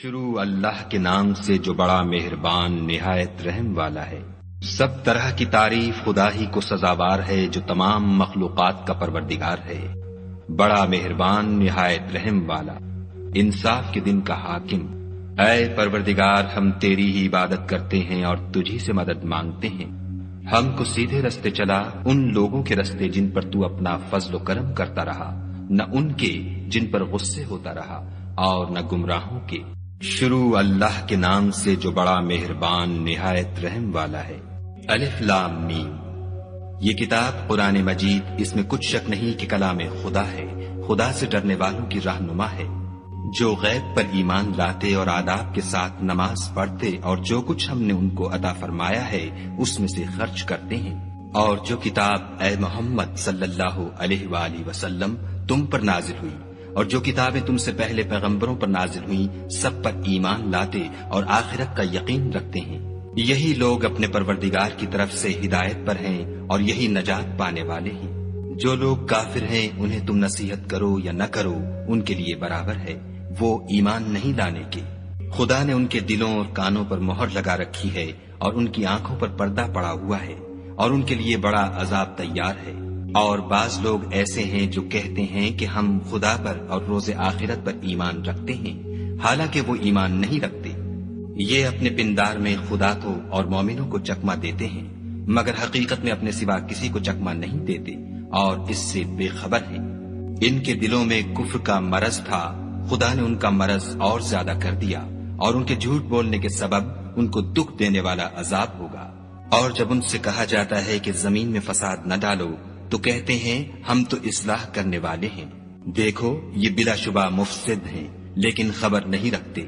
شروع اللہ کے نام سے جو بڑا مہربان نہایت رحم والا ہے۔ سب طرح کی تعریف خدا ہی کو سزاوار ہے جو تمام مخلوقات کا پروردگار ہے، بڑا مہربان نہایت رحم والا، انصاف کے دن کا حاکم۔ اے پروردگار، ہم تیری ہی عبادت کرتے ہیں اور تجھی سے مدد مانگتے ہیں۔ ہم کو سیدھے رستے چلا، ان لوگوں کے رستے جن پر تو اپنا فضل و کرم کرتا رہا، نہ ان کے جن پر غصے ہوتا رہا اور نہ گمراہوں کے۔ شروع اللہ کے نام سے جو بڑا مہربان نہایت رحم والا ہے۔ الف لام میم۔ یہ کتاب قرآن مجید، اس میں کچھ شک نہیں کہ کلام خدا ہے، خدا سے ڈرنے والوں کی رہنما ہے، جو غیب پر ایمان لاتے اور آداب کے ساتھ نماز پڑھتے اور جو کچھ ہم نے ان کو عطا فرمایا ہے اس میں سے خرچ کرتے ہیں، اور جو کتاب اے محمد صلی اللہ علیہ وآلہ وسلم تم پر نازل ہوئی اور جو کتابیں تم سے پہلے پیغمبروں پر نازل ہوئیں سب پر ایمان لاتے اور آخرت کا یقین رکھتے ہیں، یہی لوگ اپنے پروردگار کی طرف سے ہدایت پر ہیں اور یہی نجات پانے والے ہیں۔ جو لوگ کافر ہیں انہیں تم نصیحت کرو یا نہ کرو ان کے لیے برابر ہے، وہ ایمان نہیں لانے کے۔ خدا نے ان کے دلوں اور کانوں پر مہر لگا رکھی ہے اور ان کی آنکھوں پر پردہ پڑا ہوا ہے اور ان کے لیے بڑا عذاب تیار ہے۔ اور بعض لوگ ایسے ہیں جو کہتے ہیں کہ ہم خدا پر اور روز آخرت پر ایمان رکھتے ہیں، حالانکہ وہ ایمان نہیں رکھتے۔ یہ اپنے پندار میں خدا کو اور مومنوں کو چکما دیتے ہیں، مگر حقیقت میں اپنے سوا کسی کو چکما نہیں دیتے اور اس سے بے خبر ہیں۔ ان کے دلوں میں کفر کا مرض تھا، خدا نے ان کا مرض اور زیادہ کر دیا اور ان کے جھوٹ بولنے کے سبب ان کو دکھ دینے والا عذاب ہوگا۔ اور جب ان سے کہا جاتا ہے کہ زمین میں فساد نہ ڈالو تو کہتے ہیں ہم تو اصلاح کرنے والے ہیں، دیکھو یہ بلا شبہ مفسد ہیں لیکن خبر نہیں رکھتے۔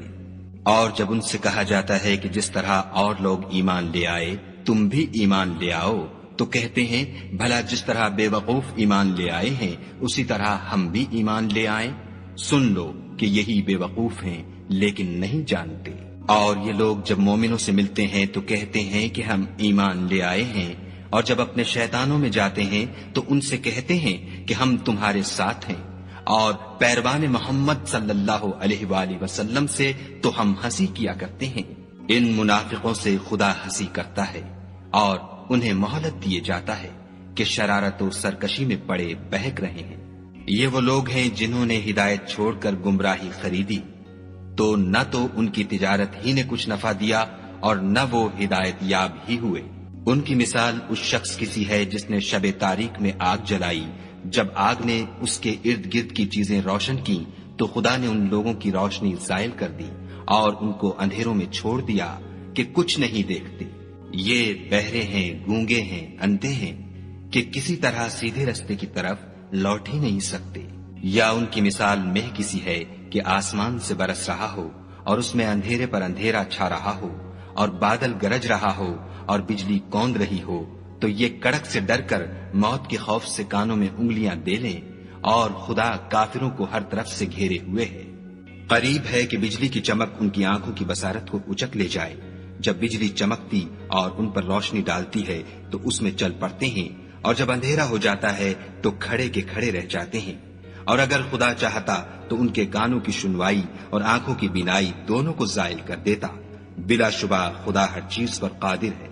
اور جب ان سے کہا جاتا ہے کہ جس طرح اور لوگ ایمان لے آئے تم بھی ایمان لے آؤ تو کہتے ہیں بھلا جس طرح بے وقوف ایمان لے آئے ہیں اسی طرح ہم بھی ایمان لے آئیں۔ سن لو کہ یہی بے وقوف ہیں لیکن نہیں جانتے۔ اور یہ لوگ جب مومنوں سے ملتے ہیں تو کہتے ہیں کہ ہم ایمان لے آئے ہیں، اور جب اپنے شیطانوں میں جاتے ہیں تو ان سے کہتے ہیں کہ ہم تمہارے ساتھ ہیں، اور پیروان محمد صلی اللہ علیہ وآلہ وسلم سے تو ہم ہنسی کیا کرتے ہیں۔ ان منافقوں سے خدا ہنسی کرتا ہے اور انہیں مہلت دیے جاتا ہے کہ شرارت و سرکشی میں پڑے بہک رہے ہیں۔ یہ وہ لوگ ہیں جنہوں نے ہدایت چھوڑ کر گمراہی خریدی، تو نہ تو ان کی تجارت ہی نے کچھ نفع دیا اور نہ وہ ہدایت یاب ہی ہوئے۔ ان کی مثال اس شخص کی سی ہے جس نے شب تاریک میں آگ جلائی، جب آگ نے اس کے ارد گرد کی چیزیں روشن کی تو خدا نے ان لوگوں کی روشنی زائل کر دی اور ان کو اندھیروں میں چھوڑ دیا کہ کچھ نہیں دیکھتے۔ یہ بہرے ہیں، گونگے ہیں، اندھے ہیں کہ کسی طرح سیدھے رستے کی طرف لوٹ ہی نہیں سکتے۔ یا ان کی مثال مہ کسی ہے کہ آسمان سے برس رہا ہو اور اس میں اندھیرے پر اندھیرا چھا رہا ہو اور بادل گرج رہا ہو اور بجلی کوند رہی ہو، تو یہ کڑک سے ڈر کر موت کے خوف سے کانوں میں انگلیاں دے لیں، اور خدا کافروں کو ہر طرف سے گھیرے ہوئے ہے۔ قریب ہے کہ بجلی کی چمک ان کی آنکھوں کی بصارت کو اچک لے جائے۔ جب بجلی چمکتی اور ان پر روشنی ڈالتی ہے تو اس میں چل پڑتے ہیں، اور جب اندھیرا ہو جاتا ہے تو کھڑے کے کھڑے رہ جاتے ہیں۔ اور اگر خدا چاہتا تو ان کے کانوں کی سنوائی اور آنکھوں کی بینائی دونوں کو زائل کر دیتا۔ بلا شبہ خدا ہر چیز پر قادر ہے۔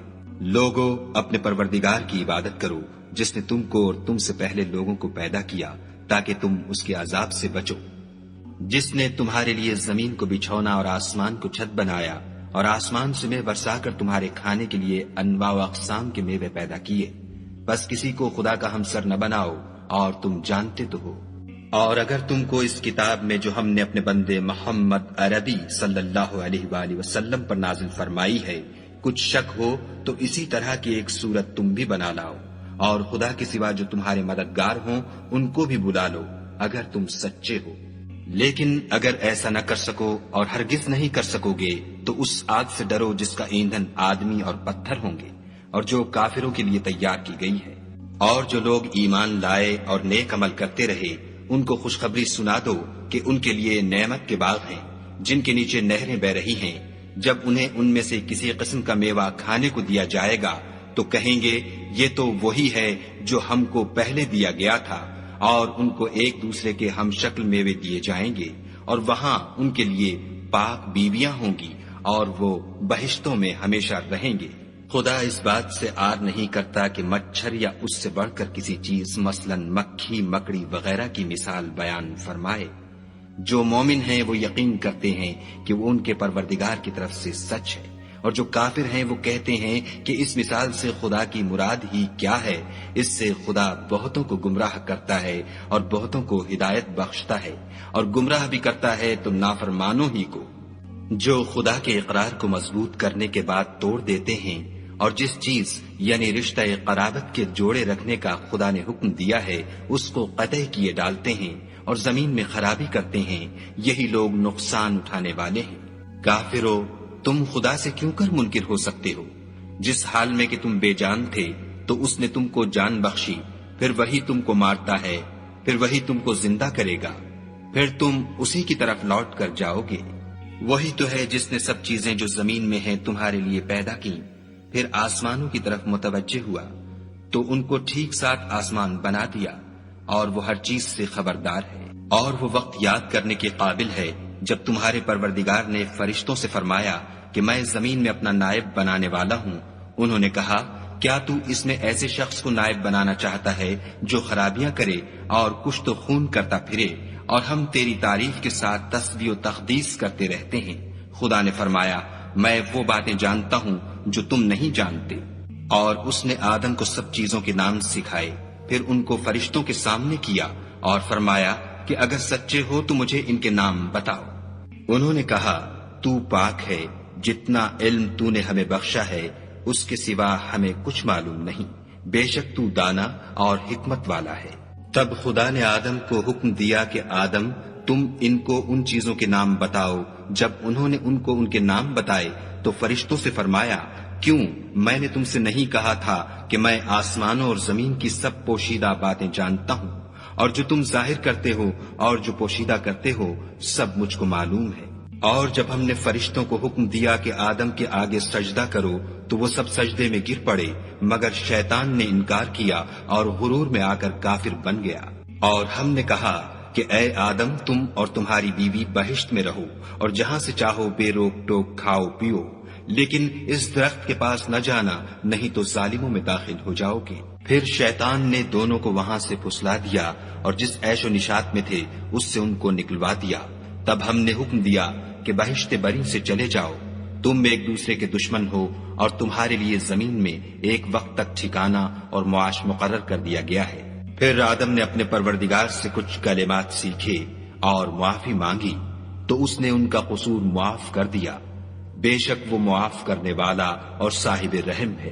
لوگو اپنے پروردگار کی عبادت کرو جس نے تم کو اور تم سے پہلے لوگوں کو پیدا کیا تاکہ تم اس کے عذاب سے بچو، جس نے تمہارے لیے زمین کو بچھونا اور آسمان کو چھت بنایا اور آسمان سے میوہ برسا کر تمہارے کھانے کے لیے انواع و اقسام کے میوے پیدا کیے، بس کسی کو خدا کا ہمسر نہ بناؤ اور تم جانتے تو ہو۔ اور اگر تم کو اس کتاب میں جو ہم نے اپنے بندے محمد عربی صلی اللہ علیہ وآلہ وسلم پر نازل فرمائی ہے کچھ شک ہو تو اسی طرح کی ایک صورت تم بھی بنا لاؤ، اور خدا کے سوا جو تمہارے مددگار ہوں ان کو بھی بلا لو اگر تم سچے ہو۔ لیکن اگر ایسا نہ کر سکو اور ہرگز نہیں کر سکو گے تو اس آگ سے ڈرو جس کا ایندھن آدمی اور پتھر ہوں گے اور جو کافروں کے لیے تیار کی گئی ہے۔ اور جو لوگ ایمان لائے اور نیک عمل کرتے رہے ان کو خوشخبری سنا دو کہ ان کے لیے نعمت کے باغ ہیں جن کے نیچے نہریں بہ رہی ہیں۔ جب انہیں ان میں سے کسی قسم کا میوہ کھانے کو دیا جائے گا تو کہیں گے یہ تو وہی ہے جو ہم کو پہلے دیا گیا تھا، اور ان کو ایک دوسرے کے ہم شکل میوے دیے جائیں گے اور وہاں ان کے لیے پاک بیویاں ہوں گی اور وہ بہشتوں میں ہمیشہ رہیں گے۔ خدا اس بات سے آر نہیں کرتا کہ مچھر یا اس سے بڑھ کر کسی چیز مثلاً مکھی، مکڑی وغیرہ کی مثال بیان فرمائے۔ جو مومن ہیں وہ یقین کرتے ہیں کہ وہ ان کے پروردگار کی طرف سے سچ ہے، اور جو کافر ہیں وہ کہتے ہیں کہ اس مثال سے خدا کی مراد ہی کیا ہے۔ اس سے خدا بہتوں کو گمراہ کرتا ہے اور بہتوں کو ہدایت بخشتا ہے، اور گمراہ بھی کرتا ہے تو نافرمانوں ہی کو۔ جو خدا کے اقرار کو مضبوط کرنے کے بعد توڑ دیتے ہیں، اور جس چیز یعنی رشتہ قرابت کے جوڑے رکھنے کا خدا نے حکم دیا ہے اس کو قطع کیے ڈالتے ہیں اور زمین میں خرابی کرتے ہیں، یہی لوگ نقصان اٹھانے والے ہیں۔ کافرو، تم خدا سے کیوں کر منکر ہو سکتے ہو؟ جس حال میں کہ تم بے جان تھے تو اس نے تم کو جان بخشی، پھر وہی تم کو مارتا ہے، پھر وہی تم کو زندہ کرے گا، پھر تم اسی کی طرف لوٹ کر جاؤ گے۔ وہی تو ہے جس نے سب چیزیں جو زمین میں ہیں تمہارے لیے پیدا کی، پھر آسمانوں کی طرف متوجہ ہوا تو ان کو ٹھیک ساتھ آسمان بنا دیا، اور وہ ہر چیز سے خبردار ہے۔ اور وہ وقت یاد کرنے کے قابل ہے جب تمہارے پروردگار نے فرشتوں سے فرمایا کہ میں زمین میں اپنا نائب بنانے والا ہوں۔ انہوں نے کہا، کیا تو اس میں ایسے شخص کو نائب بنانا چاہتا ہے جو خرابیاں کرے اور کشت و خون کرتا پھرے، اور ہم تیری تعریف کے ساتھ تسبیح و تقدیس کرتے رہتے ہیں؟ خدا نے فرمایا، میں وہ باتیں جانتا ہوں جو تم نہیں جانتے۔ اور اس نے آدم کو سب چیزوں کے نام سکھائے، پھر ان کو فرشتوں کے سامنے کیا اور فرمایا کہ اگر سچے ہو تو مجھے ان کے نام بتاؤ۔ انہوں نے کہا، تو پاک ہے، جتنا علم تو نے ہمیں بخشا ہے اس کے سوا ہمیں کچھ معلوم نہیں، بے شک تو دانا اور حکمت والا ہے۔ تب خدا نے آدم کو حکم دیا کہ آدم، تم ان کو ان چیزوں کے نام بتاؤ۔ جب انہوں نے ان کو ان کے نام بتائے تو فرشتوں سے فرمایا، کیوں میں نے تم سے نہیں کہا تھا کہ میں آسمانوں اور زمین کی سب پوشیدہ باتیں جانتا ہوں، اور جو تم ظاہر کرتے ہو اور جو پوشیدہ کرتے ہو سب مجھ کو معلوم ہے۔ اور جب ہم نے فرشتوں کو حکم دیا کہ آدم کے آگے سجدہ کرو تو وہ سب سجدے میں گر پڑے، مگر شیطان نے انکار کیا اور غرور میں آ کر کافر بن گیا۔ اور ہم نے کہا کہ اے آدم، تم اور تمہاری بیوی بہشت میں رہو اور جہاں سے چاہو بے روک ٹوک کھاؤ پیو، لیکن اس درخت کے پاس نہ جانا، نہیں تو ظالموں میں داخل ہو جاؤ گے۔ پھر شیطان نے دونوں کو وہاں سے پھسلا دیا اور جس عیش و نشاط میں تھے اس سے ان کو نکلوا دیا۔ تب ہم نے حکم دیا کہ بہشت بری سے چلے جاؤ، تم ایک دوسرے کے دشمن ہو، اور تمہارے لیے زمین میں ایک وقت تک ٹھکانہ اور معاش مقرر کر دیا گیا ہے۔ پھر آدم نے اپنے پروردگار سے کچھ کلمات سیکھے اور معافی مانگی تو اس نے ان کا قصور معاف کر دیا، بے شک وہ معاف کرنے والا اور صاحب رحم ہے۔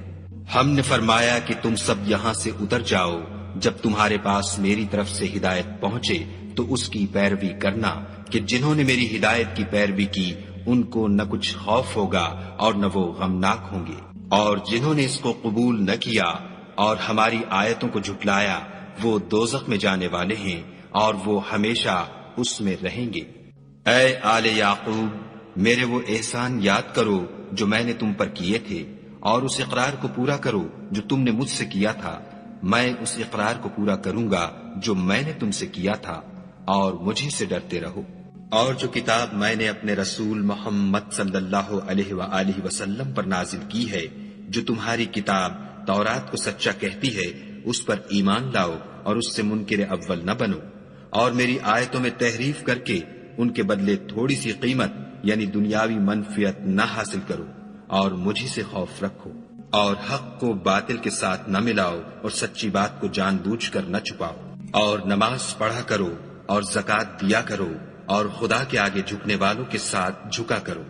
ہم نے فرمایا کہ تم سب یہاں سے اتر جاؤ، جب تمہارے پاس میری طرف سے ہدایت پہنچے تو اس کی پیروی کرنا، کہ جنہوں نے میری ہدایت کی پیروی کی ان کو نہ کچھ خوف ہوگا اور نہ وہ غمناک ہوں گے، اور جنہوں نے اس کو قبول نہ کیا اور ہماری آیتوں کو جھٹلایا وہ دوزخ میں جانے والے ہیں اور وہ ہمیشہ اس میں رہیں گے۔ اے آل یعقوب، میرے وہ احسان یاد کرو جو میں نے تم پر کیے تھے، اور اس اقرار کو پورا کرو جو تم نے مجھ سے کیا تھا۔ میں اس اقرار کو پورا کروں گا جو میں نے تم سے کیا تھا، اور مجھے سے ڈرتے رہو۔ اور جو کتاب میں نے اپنے رسول محمد صلی اللہ علیہ وآلہ وسلم پر نازل کی ہے، جو تمہاری کتاب تورات کو سچا کہتی ہے، اس پر ایمان لاؤ اور اس سے منکر اول نہ بنو، اور میری آیتوں میں تحریف کر کے ان کے بدلے تھوڑی سی قیمت یعنی دنیاوی منفعت نہ حاصل کرو، اور مجھے سے خوف رکھو، اور حق کو باطل کے ساتھ نہ ملاؤ اور سچی بات کو جان بوجھ کر نہ چھپاؤ، اور نماز پڑھا کرو اور زکوٰۃ دیا کرو، اور خدا کے آگے جھکنے والوں کے ساتھ جھکا کرو۔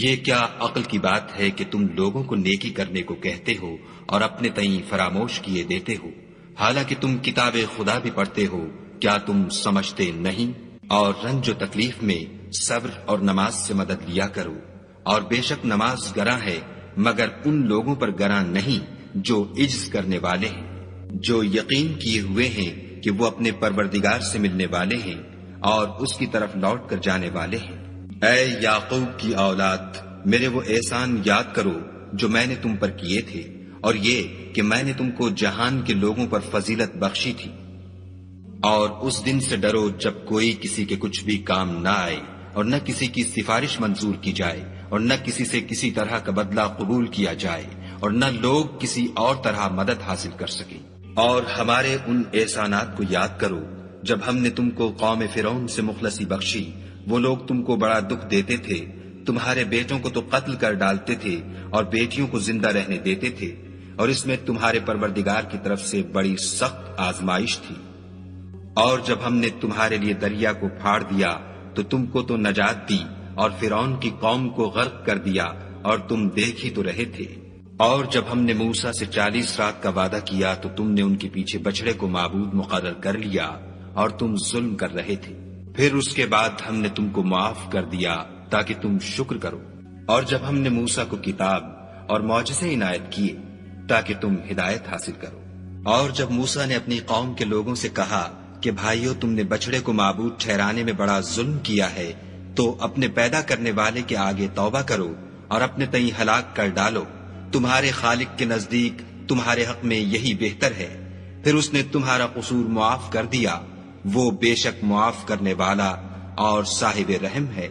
یہ کیا عقل کی بات ہے کہ تم لوگوں کو نیکی کرنے کو کہتے ہو اور اپنے تئیں فراموش کیے دیتے ہو، حالانکہ تم کتاب خدا بھی پڑھتے ہو؟ کیا تم سمجھتے نہیں؟ اور رنج و تکلیف میں صبر اور نماز سے مدد لیا کرو، اور بے شک نماز گراں ہے مگر ان لوگوں پر گراں نہیں جو عجز کرنے والے ہیں، جو یقین کیے ہوئے ہیں کہ وہ اپنے پروردگار سے ملنے والے ہیں اور اس کی طرف لوٹ کر جانے والے ہیں۔ اے یعقوب کی اولاد، میرے وہ احسان یاد کرو جو میں نے تم پر کیے تھے، اور یہ کہ میں نے تم کو جہان کے لوگوں پر فضیلت بخشی تھی۔ اور اس دن سے ڈرو جب کوئی کسی کے کچھ بھی کام نہ آئے، اور نہ کسی کی سفارش منظور کی جائے، اور نہ کسی سے کسی طرح کا بدلہ قبول کیا جائے، اور نہ لوگ کسی اور طرح مدد حاصل کر سکیں۔ اور ہمارے ان احسانات کو یاد کرو جب ہم نے تم کو قوم فرعون سے مخلصی بخشی۔ وہ لوگ تم کو بڑا دکھ دیتے تھے، تمہارے بیٹوں کو تو قتل کر ڈالتے تھے اور بیٹیوں کو زندہ رہنے دیتے تھے، اور اس میں تمہارے پروردگار کی طرف سے بڑی سخت آزمائش تھی۔ اور جب ہم نے تمہارے لیے دریا کو پھاڑ دیا تو تم کو تو نجات دی، اور فرعون کی قوم کو غرق کر دیا، اور تم دیکھ ہی تو رہے تھے۔ اور جب ہم نے موسیٰ سے 40 رات کا وعدہ کیا تو تم نے ان کے پیچھے بچڑے کو معبود مقرر کر لیا، اور تم ظلم کر رہے تھے۔ پھر اس کے بعد ہم نے تم کو معاف کر دیا تاکہ تم شکر کرو۔ اور جب ہم نے موسیٰ کو کتاب اور معجزے عنایت کیے تاکہ تم ہدایت حاصل کرو۔ اور جب موسیٰ نے اپنی قوم کے لوگوں سے کہا کہ بھائیو، تم نے بچڑے کو معبود ٹھہرانے میں بڑا ظلم کیا ہے، تو اپنے پیدا کرنے والے کے آگے توبہ کرو اور اپنے تئیں ہلاک کر ڈالو، تمہارے خالق کے نزدیک تمہارے حق میں یہی بہتر ہے۔ پھر اس نے تمہارا قصور معاف کر دیا، وہ بے شک معاف کرنے والا اور صاحب رحم ہے۔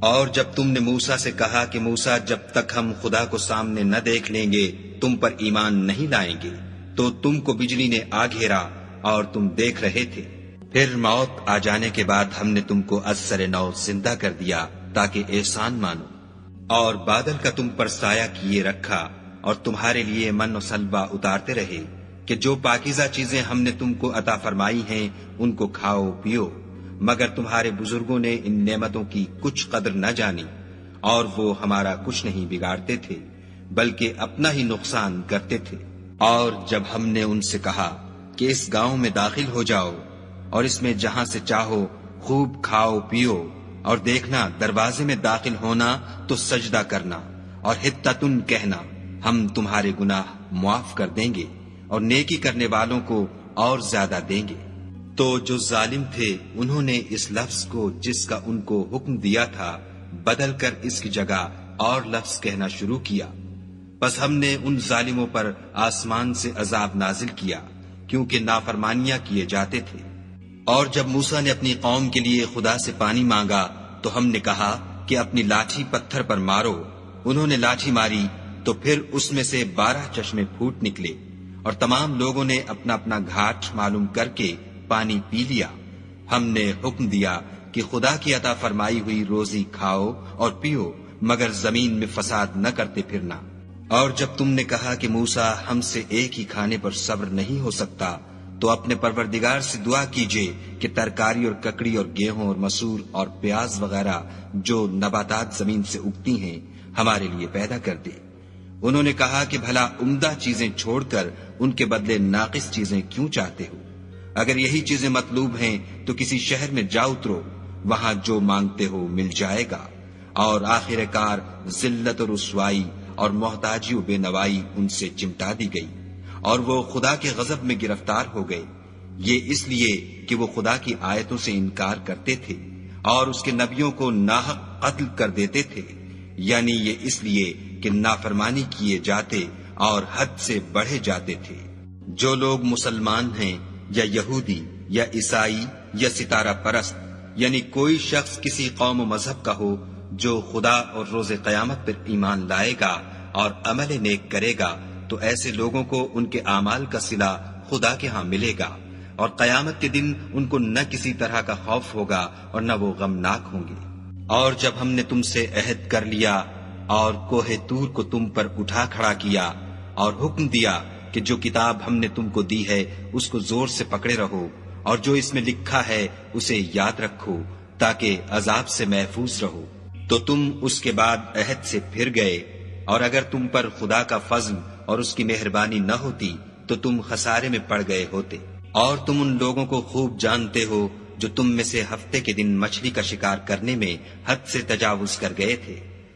اور جب تم نے موسیٰ سے کہا کہ موسیٰ، جب تک ہم خدا کو سامنے نہ دیکھ لیں گے تم پر ایمان نہیں لائیں گے، تو تم کو بجلی نے آ گھیرا اور تم دیکھ رہے تھے۔ پھر موت آ جانے کے بعد ہم نے تم کو از سر نو زندہ کر دیا تاکہ احسان مانو، اور بادل کا تم پر سایہ کیے رکھا، اور تمہارے لیے من و سلوہ اتارتے رہے کہ جو پاکیزہ چیزیں ہم نے تم کو عطا فرمائی ہیں ان کو کھاؤ پیو، مگر تمہارے بزرگوں نے ان نعمتوں کی کچھ قدر نہ جانی، اور وہ ہمارا کچھ نہیں بگاڑتے تھے بلکہ اپنا ہی نقصان کرتے تھے۔ اور جب ہم نے ان سے کہا کہ اس گاؤں میں داخل ہو جاؤ اور اس میں جہاں سے چاہو خوب کھاؤ پیو، اور دیکھنا دروازے میں داخل ہونا تو سجدہ کرنا اور حطتن کہنا، ہم تمہارے گناہ معاف کر دیں گے اور نیکی کرنے والوں کو اور زیادہ دیں گے۔ تو جو ظالم تھے انہوں نے اس لفظ کو جس کا ان کو حکم دیا تھا بدل کر اس کی جگہ اور لفظ کہنا شروع کیا، بس ہم نے ان ظالموں پر آسمان سے عذاب نازل کیا کیونکہ نافرمانیاں کیے جاتے تھے۔ اور جب موسیٰ نے اپنی قوم کے لیے خدا سے پانی مانگا تو ہم نے کہا کہ اپنی لاٹھی پتھر پر مارو۔ انہوں نے لاٹھی ماری تو پھر اس میں سے 12 چشمے پھوٹ نکلے، اور تمام لوگوں نے اپنا اپنا گھاٹ معلوم کر کے پانی پی لیا۔ ہم نے حکم دیا کہ خدا کی عطا فرمائی ہوئی روزی کھاؤ اور پیو، مگر زمین میں فساد نہ کرتے پھرنا۔ اور جب تم نے کہا کہ موسیٰ، ہم سے ایک ہی کھانے پر صبر نہیں ہو سکتا، تو اپنے پروردگار سے دعا کیجئے کہ ترکاری اور ککڑی اور گیہوں اور مسور اور پیاز وغیرہ جو نباتات زمین سے اگتی ہیں ہمارے لیے پیدا کر دے۔ انہوں نے کہا کہ بھلا عمدہ چیزیں چھوڑ کر ان کے بدلے ناقص چیزیں کیوں چاہتے ہو؟ اگر یہی چیزیں مطلوب ہیں تو کسی شہر میں جا اترو، وہاں جو مانگتے ہو مل جائے گا، اور آخر کار ذلت و رسوائی اور محتاجی و بے نوائی ان سے چمٹا دی گئی، اور وہ خدا کے غضب میں گرفتار ہو گئے۔ یہ اس لیے کہ وہ خدا کی آیتوں سے انکار کرتے تھے اور اس کے نبیوں کو ناحق قتل کر دیتے تھے، یعنی یہ اس لیے کہ نافرمانی کیے جاتے اور حد سے بڑھے جاتے تھے۔ جو لوگ مسلمان ہیں یا یہودی یا عیسائی یا ستارہ پرست، یعنی کوئی شخص کسی قوم و مذہب کا ہو، جو خدا اور روز قیامت پر ایمان لائے گا اور عمل نیک کرے گا، تو ایسے لوگوں کو ان کے اعمال کا صلہ خدا کے ہاں ملے گا، اور قیامت کے دن ان کو نہ کسی طرح کا خوف ہوگا اور نہ وہ غمناک ہوں گے۔ اور جب ہم نے تم سے عہد کر لیا اور کوہ طور کو تم پر اٹھا کھڑا کیا اور حکم دیا کہ جو کتاب ہم نے تم کو دی ہے اس کو زور سے پکڑے رہو، اور جو اس میں لکھا ہے اسے یاد رکھو تاکہ عذاب سے محفوظ رہو، تو تم اس کے بعد عہد سے پھر گئے، اور اگر تم پر خدا کا فضل اور اس کی مہربانی نہ ہوتی تو تم خسارے میں پڑ گئے ہوتے۔ اور تم ان لوگوں کو خوب جانتے ہو جو تم میں سے ہفتے کے دن مچھلی کا شکار کرنے میں حد سے تجاوز کر گئے تھے،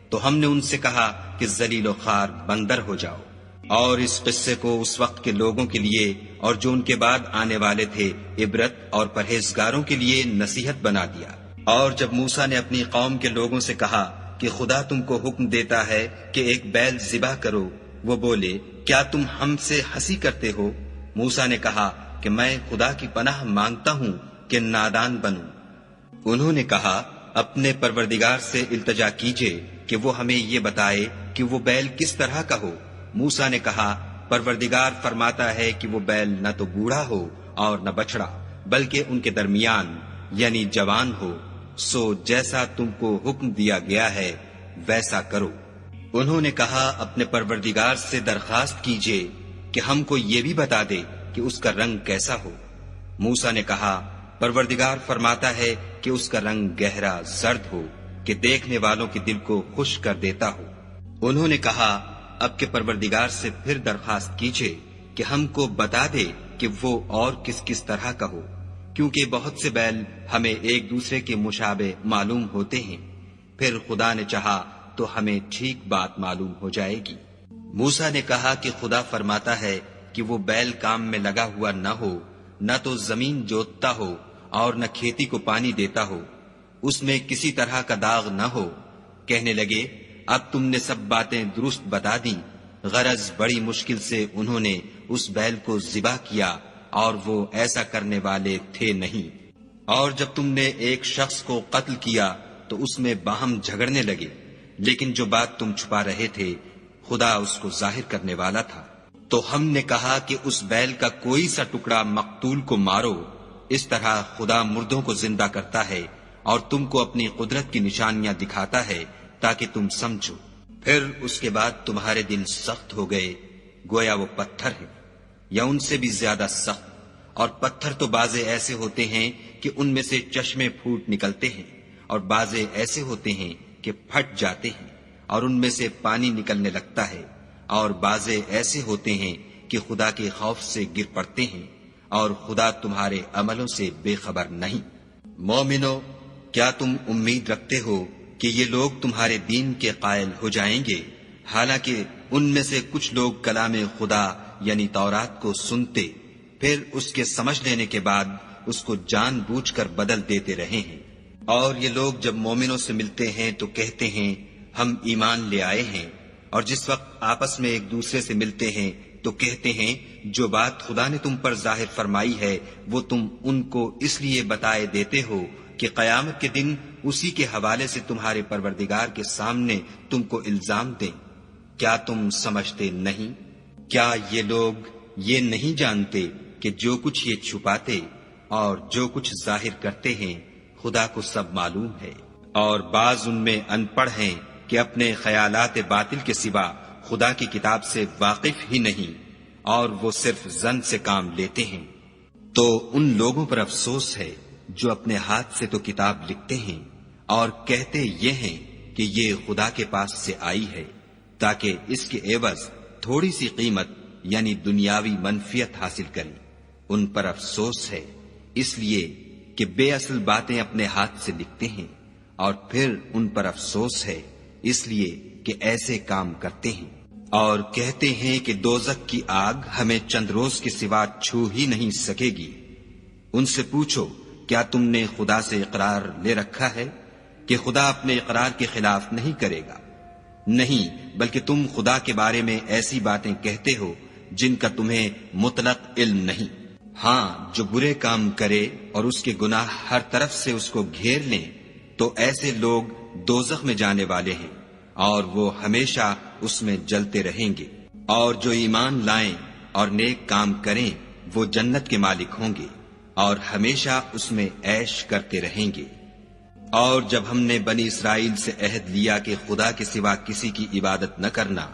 تو ہم نے ان سے کہا کہ ذلیل و خوار بندر ہو جاؤ، اور اس قصے کو اس وقت کے لوگوں کے لیے اور جو ان کے بعد آنے والے تھے عبرت اور پرہیزگاروں کے لیے نصیحت بنا دیا۔ اور جب موسیٰ نے اپنی قوم کے لوگوں سے کہا کہ خدا تم کو حکم دیتا ہے کہ ایک بیل ذبح کرو، وہ بولے، کیا تم ہم سے ہنسی کرتے ہو؟ موسیٰ نے کہا کہ میں خدا کی پناہ مانگتا ہوں کہ نادان بنوں۔ انہوں نے کہا اپنے پروردگار سے التجا کیجئے کہ وہ ہمیں یہ بتائے کہ وہ بیل کس طرح کا ہو۔ موسیٰ نے کہا، پروردگار فرماتا ہے کہ وہ بیل نہ تو بوڑھا ہو اور نہ بچڑا، بلکہ ان کے درمیان یعنی جوان ہو، سو جیسا تم کو حکم دیا گیا ہے ویسا کرو۔ انہوں نے کہا، اپنے پروردگار سے درخواست کیجئے کہ ہم کو یہ بھی بتا دے کہ اس کا رنگ کیسا ہو۔ موسیٰ نے کہا، پروردگار فرماتا ہے کہ اس کا رنگ گہرا زرد ہو کہ دیکھنے والوں کے دل کو خوش کر دیتا ہو۔ انہوں نے کہا، اب کے پروردگار سے پھر درخواست کیجئے کہ ہم کو بتا دے کہ وہ اور کس کس طرح کا ہو، کیونکہ بہت سے بیل ہمیں ایک دوسرے کے مشابہ معلوم ہوتے ہیں، پھر خدا نے چاہا تو ہمیں ٹھیک بات معلوم ہو جائے گی۔ موسیٰ نے کہا کہ خدا فرماتا ہے کہ وہ بیل کام میں لگا ہوا نہ ہو، نہ تو زمین جوتتا ہو اور نہ کھیتی کو پانی دیتا ہو، اس میں کسی طرح کا داغ نہ ہو۔ کہنے لگے، اب تم نے سب باتیں درست بتا دیں۔ غرض بڑی مشکل سے انہوں نے اس بیل کو ذبح کیا اور وہ ایسا کرنے والے تھے نہیں۔ اور جب تم نے ایک شخص کو قتل کیا تو اس میں باہم جھگڑنے لگے، لیکن جو بات تم چھپا رہے تھے خدا اس کو ظاہر کرنے والا تھا۔ تو ہم نے کہا کہ اس بیل کا کوئی سا ٹکڑا مقتول کو مارو، اس طرح خدا مردوں کو زندہ کرتا ہے اور تم کو اپنی قدرت کی نشانیاں دکھاتا ہے تاکہ تم سمجھو۔ پھر اس کے بعد تمہارے دل سخت ہو گئے، گویا وہ پتھر ہیں یا ان سے بھی زیادہ سخت، اور پتھر تو بعضے ایسے ہوتے ہیں کہ ان میں سے چشمے پھوٹ نکلتے ہیں، اور بعضے ایسے ہوتے ہیں کہ پھٹ جاتے ہیں اور ان میں سے پانی نکلنے لگتا ہے، اور بعضے ایسے ہوتے ہیں کہ خدا کے خوف سے گر پڑتے ہیں، اور خدا تمہارے عملوں سے بے خبر نہیں۔ مومنو، کیا تم امید رکھتے ہو کہ یہ لوگ تمہارے دین کے قائل ہو جائیں گے؟ حالانکہ ان میں سے کچھ لوگ کلام خدا یعنی تورات کو سنتے، پھر اس کے سمجھ لینے کے بعد اس کو جان بوجھ کر بدل دیتے رہے ہیں۔ اور یہ لوگ جب مومنوں سے ملتے ہیں تو کہتے ہیں ہم ایمان لے آئے ہیں، اور جس وقت آپس میں ایک دوسرے سے ملتے ہیں تو کہتے ہیں جو بات خدا نے تم پر ظاہر فرمائی ہے وہ تم ان کو اس لیے بتائے دیتے ہو کہ قیامت کے دن اسی کے حوالے سے تمہارے پروردگار کے سامنے تم کو الزام دیں۔ کیا تم سمجھتے نہیں؟ کیا یہ لوگ یہ نہیں جانتے کہ جو کچھ یہ چھپاتے اور جو کچھ ظاہر کرتے ہیں خدا کو سب معلوم ہے؟ اور بعض ان میں ان پڑھ ہیں کہ اپنے خیالات باطل کے سوا خدا کی کتاب سے واقف ہی نہیں، اور وہ صرف ظن سے کام لیتے ہیں۔ تو ان لوگوں پر افسوس ہے جو اپنے ہاتھ سے تو کتاب لکھتے ہیں اور کہتے یہ ہیں کہ یہ خدا کے پاس سے آئی ہے تاکہ اس کے عوض تھوڑی سی قیمت یعنی دنیاوی منفیت حاصل کریں۔ ان پر افسوس ہے اس لیے کہ بے اصل باتیں اپنے ہاتھ سے لکھتے ہیں، اور پھر ان پر افسوس ہے اس لیے کہ ایسے کام کرتے ہیں، اور کہتے ہیں کہ دوزخ کی آگ ہمیں چند روز کے سوا چھو ہی نہیں سکے گی۔ ان سے پوچھو کیا تم نے خدا سے اقرار لے رکھا ہے کہ خدا اپنے اقرار کے خلاف نہیں کرے گا؟ نہیں، بلکہ تم خدا کے بارے میں ایسی باتیں کہتے ہو جن کا تمہیں مطلق علم نہیں۔ ہاں، جو برے کام کرے اور اس کے گناہ ہر طرف سے اس کو گھیر لیں تو ایسے لوگ دوزخ میں جانے والے ہیں اور وہ ہمیشہ اس میں جلتے رہیں گے، اور جو ایمان لائیں اور نیک کام کریں وہ جنت کے مالک ہوں گے اور ہمیشہ اس میں عیش کرتے رہیں گے۔ اور جب ہم نے بنی اسرائیل سے عہد لیا کہ خدا کے سوا کسی کی عبادت نہ کرنا،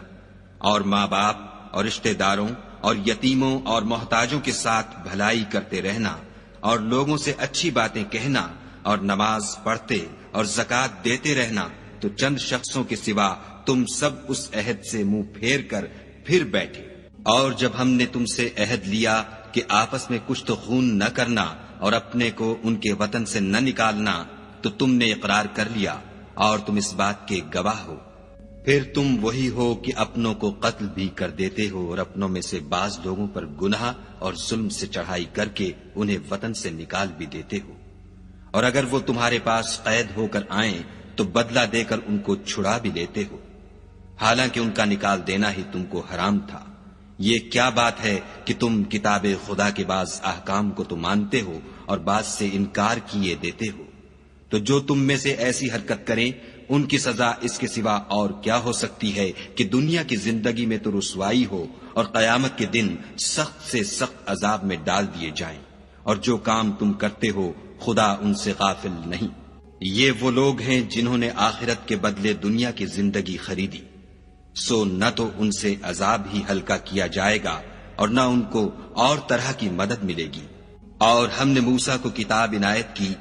اور ماں باپ اور رشتہ داروں اور یتیموں اور محتاجوں کے ساتھ بھلائی کرتے رہنا، اور لوگوں سے اچھی باتیں کہنا، اور نماز پڑھتے اور زکوٰۃ دیتے رہنا، تو چند شخصوں کے سوا تم سب اس عہد سے منہ پھیر کر پھر بیٹھے۔ اور جب ہم نے تم سے عہد لیا کہ آپس میں کچھ تو خون نہ کرنا اور اپنے کو ان کے وطن سے نہ نکالنا، تو تم نے اقرار کر لیا اور تم اس بات کے گواہ ہو۔ پھر تم وہی ہو کہ اپنوں کو قتل بھی کر دیتے ہو اور اپنوں میں سے بعض لوگوں پر گناہ اور ظلم سے چڑھائی کر کے انہیں وطن سے نکال بھی دیتے ہو، اور اگر وہ تمہارے پاس قید ہو کر آئیں تو بدلہ دے کر ان کو چھڑا بھی لیتے ہو، حالانکہ ان کا نکال دینا ہی تم کو حرام تھا۔ یہ کیا بات ہے کہ تم کتاب خدا کے بعض احکام کو تو مانتے ہو اور بعض سے انکار کیے دیتے ہو؟ تو جو تم میں سے ایسی حرکت کریں ان کی سزا اس کے سوا اور کیا ہو سکتی ہے کہ دنیا کی زندگی میں تو رسوائی ہو اور قیامت کے دن سخت سے سخت عذاب میں ڈال دیے جائیں، اور جو کام تم کرتے ہو خدا ان سے غافل نہیں۔ یہ وہ لوگ ہیں جنہوں نے آخرت کے بدلے دنیا کی زندگی خریدی، سو نہ تو ان سے عذاب ہی ہلکا کیا جائے گا اور نہ ان کو اور طرح کی مدد ملے گی۔ اور ہم نے موسیٰ کو کتاب عنایت کی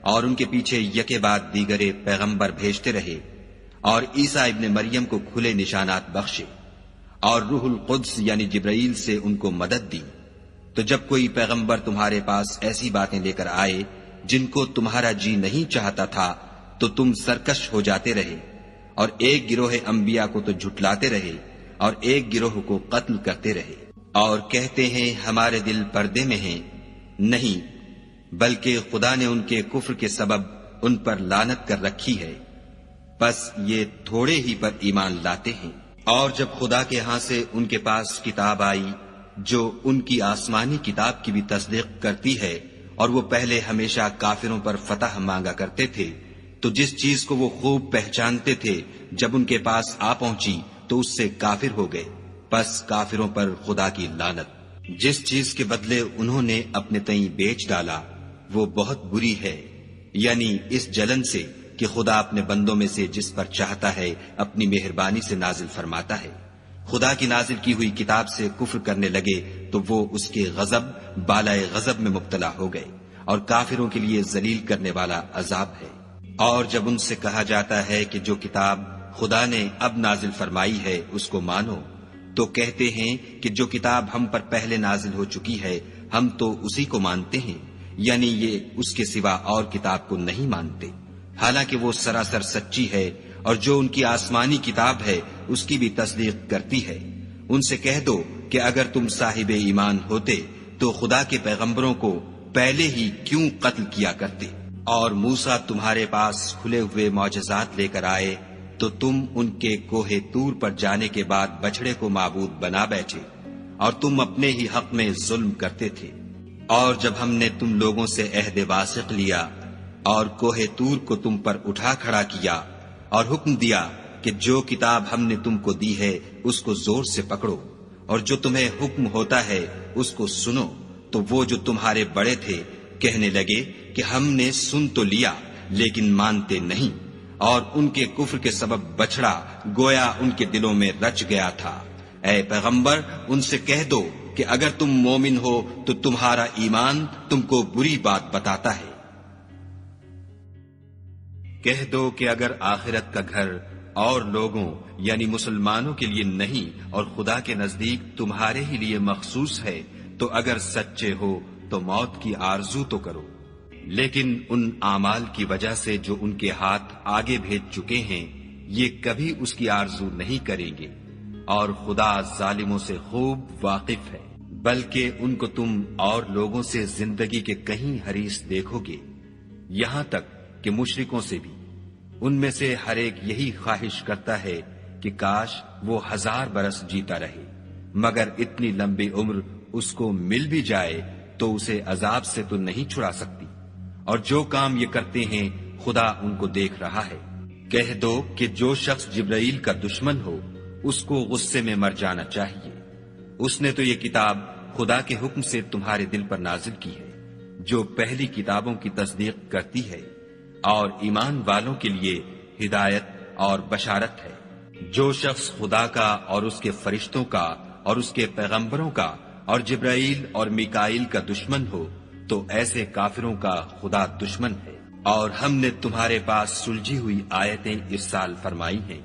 اور ان کے پیچھے یکے بعد دیگرے پیغمبر بھیجتے رہے، اور عیسیٰ ابن مریم کو کھلے نشانات بخشے، اور روح القدس یعنی جبرائیل سے ان کو مدد دی۔ تو جب کوئی پیغمبر تمہارے پاس ایسی باتیں لے کر آئے جن کو تمہارا جی نہیں چاہتا تھا تو تم سرکش ہو جاتے رہے، اور ایک گروہ انبیاء کو تو جھٹلاتے رہے اور ایک گروہ کو قتل کرتے رہے، اور کہتے ہیں ہمارے دل پردے میں ہیں، نہیں بلکہ خدا نے ان کے کفر کے سبب ان پر لعنت کر رکھی ہے، بس یہ تھوڑے ہی پر ایمان لاتے ہیں۔ اور جب خدا کے ہاں سے ان کے پاس کتاب آئی جو ان کی آسمانی کتاب کی بھی تصدیق کرتی ہے، اور وہ پہلے ہمیشہ کافروں پر فتح مانگا کرتے تھے، تو جس چیز کو وہ خوب پہچانتے تھے جب ان کے پاس آ پہنچی تو اس سے کافر ہو گئے، بس کافروں پر خدا کی لعنت۔ جس چیز کے بدلے انہوں نے اپنے تئیں بیچ ڈالا وہ بہت بری ہے، یعنی اس جلن سے کہ خدا اپنے بندوں میں سے جس پر چاہتا ہے اپنی مہربانی سے نازل فرماتا ہے۔ خدا کی نازل کی ہوئی کتاب سے کفر کرنے لگے تو وہ اس کے غضب بالائے غضب میں مبتلا ہو گئے، اور کافروں کے لیے ذلیل کرنے والا عذاب ہے۔ اور جب ان سے کہا جاتا ہے کہ جو کتاب خدا نے اب نازل فرمائی ہے اس کو مانو، تو کہتے ہیں کہ جو کتاب ہم پر پہلے نازل ہو چکی ہے ہم تو اسی کو مانتے ہیں، یعنی یہ اس کے سوا اور کتاب کو نہیں مانتے، حالانکہ وہ سراسر سچی ہے، اور جو ان کی آسمانی کتاب ہے اس کی بھی تصدیق کرتی ہے۔ ان سے کہہ دو کہ اگر تم صاحب ایمان ہوتے تو خدا کے پیغمبروں کو پہلے ہی کیوں قتل کیا کرتے، اور موسیٰ تمہارے پاس کھلے ہوئے معجزات لے کر آئے تو تم ان کے کوہ طور پر جانے کے بعد بچڑے کو معبود بنا بیٹھے، اور تم اپنے ہی حق میں ظلم کرتے تھے۔ اور جب ہم نے تم لوگوں سے عہد واثق لیا اور کوہ طور کو تم پر اٹھا کھڑا کیا اور حکم دیا کہ جو کتاب ہم نے تم کو دی ہے اس کو زور سے پکڑو، اور جو تمہیں حکم ہوتا ہے اس کو سنو، تو وہ جو تمہارے بڑے تھے کہنے لگے کہ ہم نے سن تو لیا لیکن مانتے نہیں، اور ان کے کفر کے سبب بچڑا گویا ان کے دلوں میں رچ گیا تھا۔ اے پیغمبر ان سے کہہ دو کہ اگر تم مومن ہو تو تمہارا ایمان تم کو بری بات بتاتا ہے۔ کہہ دو کہ اگر آخرت کا گھر اور لوگوں یعنی مسلمانوں کے لیے نہیں اور خدا کے نزدیک تمہارے ہی لیے مخصوص ہے تو اگر سچے ہو تو موت کی آرزو تو کرو، لیکن ان اعمال کی وجہ سے جو ان کے ہاتھ آگے بھیج چکے ہیں یہ کبھی اس کی آرزو نہیں کریں گے، اور خدا ظالموں سے خوب واقف ہے۔ بلکہ ان کو تم اور لوگوں سے زندگی کے کہیں حریص دیکھو گے، یہاں تک کہ مشرکوں سے بھی۔ ان میں سے ہر ایک یہی خواہش کرتا ہے کہ کاش وہ 1000 برس جیتا رہے، مگر اتنی لمبی عمر اس کو مل بھی جائے تو اسے عذاب سے تو نہیں چھڑا سکتی، اور جو کام یہ کرتے ہیں خدا ان کو دیکھ رہا ہے۔ کہہ دو کہ جو شخص جبرائیل کا دشمن ہو اس کو غصے میں مر جانا چاہیے، اس نے تو یہ کتاب خدا کے حکم سے تمہارے دل پر نازل کی ہے جو پہلی کتابوں کی تصدیق کرتی ہے، اور ایمان والوں کے لیے ہدایت اور بشارت ہے۔ جو شخص خدا کا اور اس کے فرشتوں کا اور اس کے پیغمبروں کا اور جبرائیل اور میکائیل کا دشمن ہو تو ایسے کافروں کا خدا دشمن ہے۔ اور ہم نے تمہارے پاس سلجھی ہوئی آیتیں ارسال فرمائی ہیں،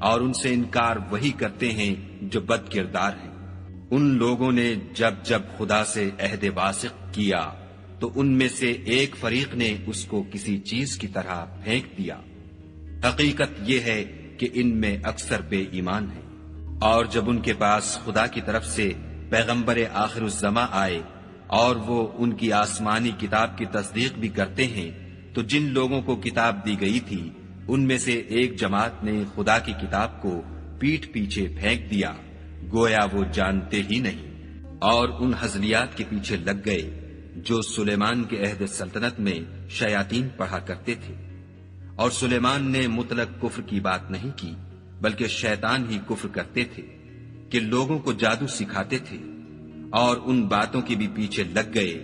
اور ان سے انکار وہی کرتے ہیں جو بد کردار ہیں۔ ان لوگوں نے جب جب خدا سے عہد واثق کیا تو ان میں سے ایک فریق نے اس کو کسی چیز کی طرح پھینک دیا۔ حقیقت یہ ہے کہ ان میں اکثر بے ایمان ہیں۔ اور جب ان کے پاس خدا کی طرف سے پیغمبر آخر الزماں آئے اور وہ ان کی آسمانی کتاب کی تصدیق بھی کرتے ہیں تو جن لوگوں کو کتاب دی گئی تھی ان میں سے ایک جماعت نے خدا کی کتاب کو پیٹھ پیچھے پھینک دیا گویا وہ جانتے ہی نہیں، اور ان ہزلیات کے پیچھے لگ گئے جو سلیمان کے عہد سلطنت میں شیاطین پڑھا کرتے تھے۔ اور سلیمان نے مطلق کفر کی بات نہیں کی، بلکہ شیطان ہی کفر کرتے تھے کہ لوگوں کو جادو سکھاتے تھے، اور ان باتوں کے بھی پیچھے لگ گئے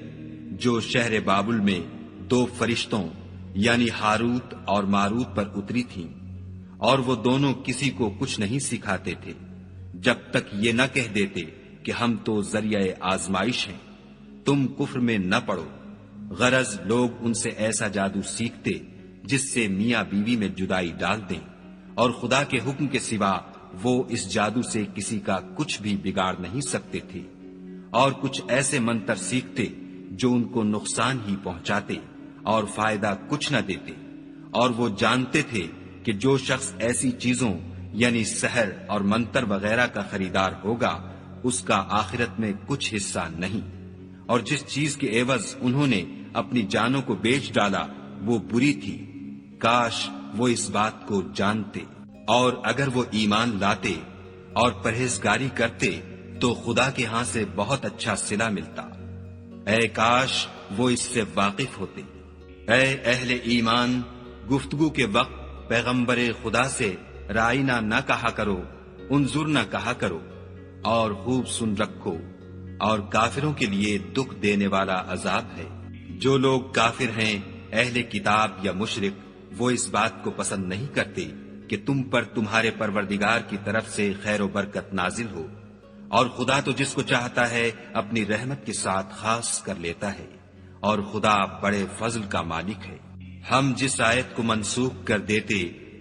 جو شہر بابل میں 2 فرشتوں یعنی ہاروت اور ماروت پر اتری تھیں، اور وہ دونوں کسی کو کچھ نہیں سکھاتے تھے جب تک یہ نہ کہہ دیتے کہ ہم تو ذریعہ آزمائش ہیں، تم کفر میں نہ پڑو۔ غرض لوگ ان سے ایسا جادو سیکھتے جس سے میاں بیوی میں جدائی ڈال دیں، اور خدا کے حکم کے سوا وہ اس جادو سے کسی کا کچھ بھی بگاڑ نہیں سکتے تھے، اور کچھ ایسے منتر سیکھتے جو ان کو نقصان ہی پہنچاتے اور فائدہ کچھ نہ دیتے، اور وہ جانتے تھے کہ جو شخص ایسی چیزوں یعنی سحر اور منتر وغیرہ کا خریدار ہوگا اس کا آخرت میں کچھ حصہ نہیں، اور جس چیز کے عوض انہوں نے اپنی جانوں کو بیچ ڈالا وہ بری تھی، کاش وہ اس بات کو جانتے، اور اگر وہ ایمان لاتے اور پرہیزگاری کرتے تو خدا کے ہاں سے بہت اچھا صلہ ملتا، اے کاش وہ اس سے واقف ہوتے۔ اے اہل ایمان، گفتگو کے وقت پیغمبر خدا سے رائنا نہ کہا کرو، انظر نہ کہا کرو، اور خوب سن رکھو، اور کافروں کے لیے دکھ دینے والا عذاب ہے۔ جو لوگ کافر ہیں، اہل کتاب یا مشرک، وہ اس بات کو پسند نہیں کرتے کہ تم پر تمہارے پروردگار کی طرف سے خیر و برکت نازل ہو، اور خدا تو جس کو چاہتا ہے اپنی رحمت کے ساتھ خاص کر لیتا ہے، اور خدا بڑے فضل کا مالک ہے۔ ہم جس آیت کو منسوخ کر دیتے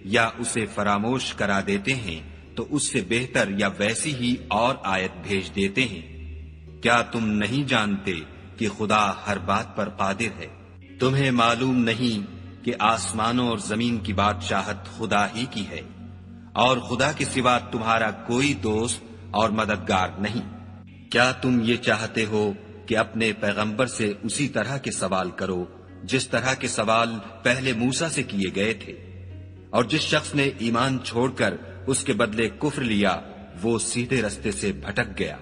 یا اسے فراموش کرا دیتے ہیں تو اس سے بہتر یا ویسی ہی اور آیت بھیج دیتے ہیں۔ کیا تم نہیں جانتے کہ خدا ہر بات پر قادر ہے؟ تمہیں معلوم نہیں کہ آسمانوں اور زمین کی بادشاہت خدا ہی کی ہے، اور خدا کے سوا تمہارا کوئی دوست اور مددگار نہیں۔ کیا تم یہ چاہتے ہو کہ اپنے پیغمبر سے اسی طرح کے سوال کرو جس طرح کے سوال پہلے موسیٰ سے کیے گئے تھے؟ اور جس شخص نے ایمان چھوڑ کر اس کے بدلے کفر لیا وہ سیدھے رستے سے بھٹک گیا۔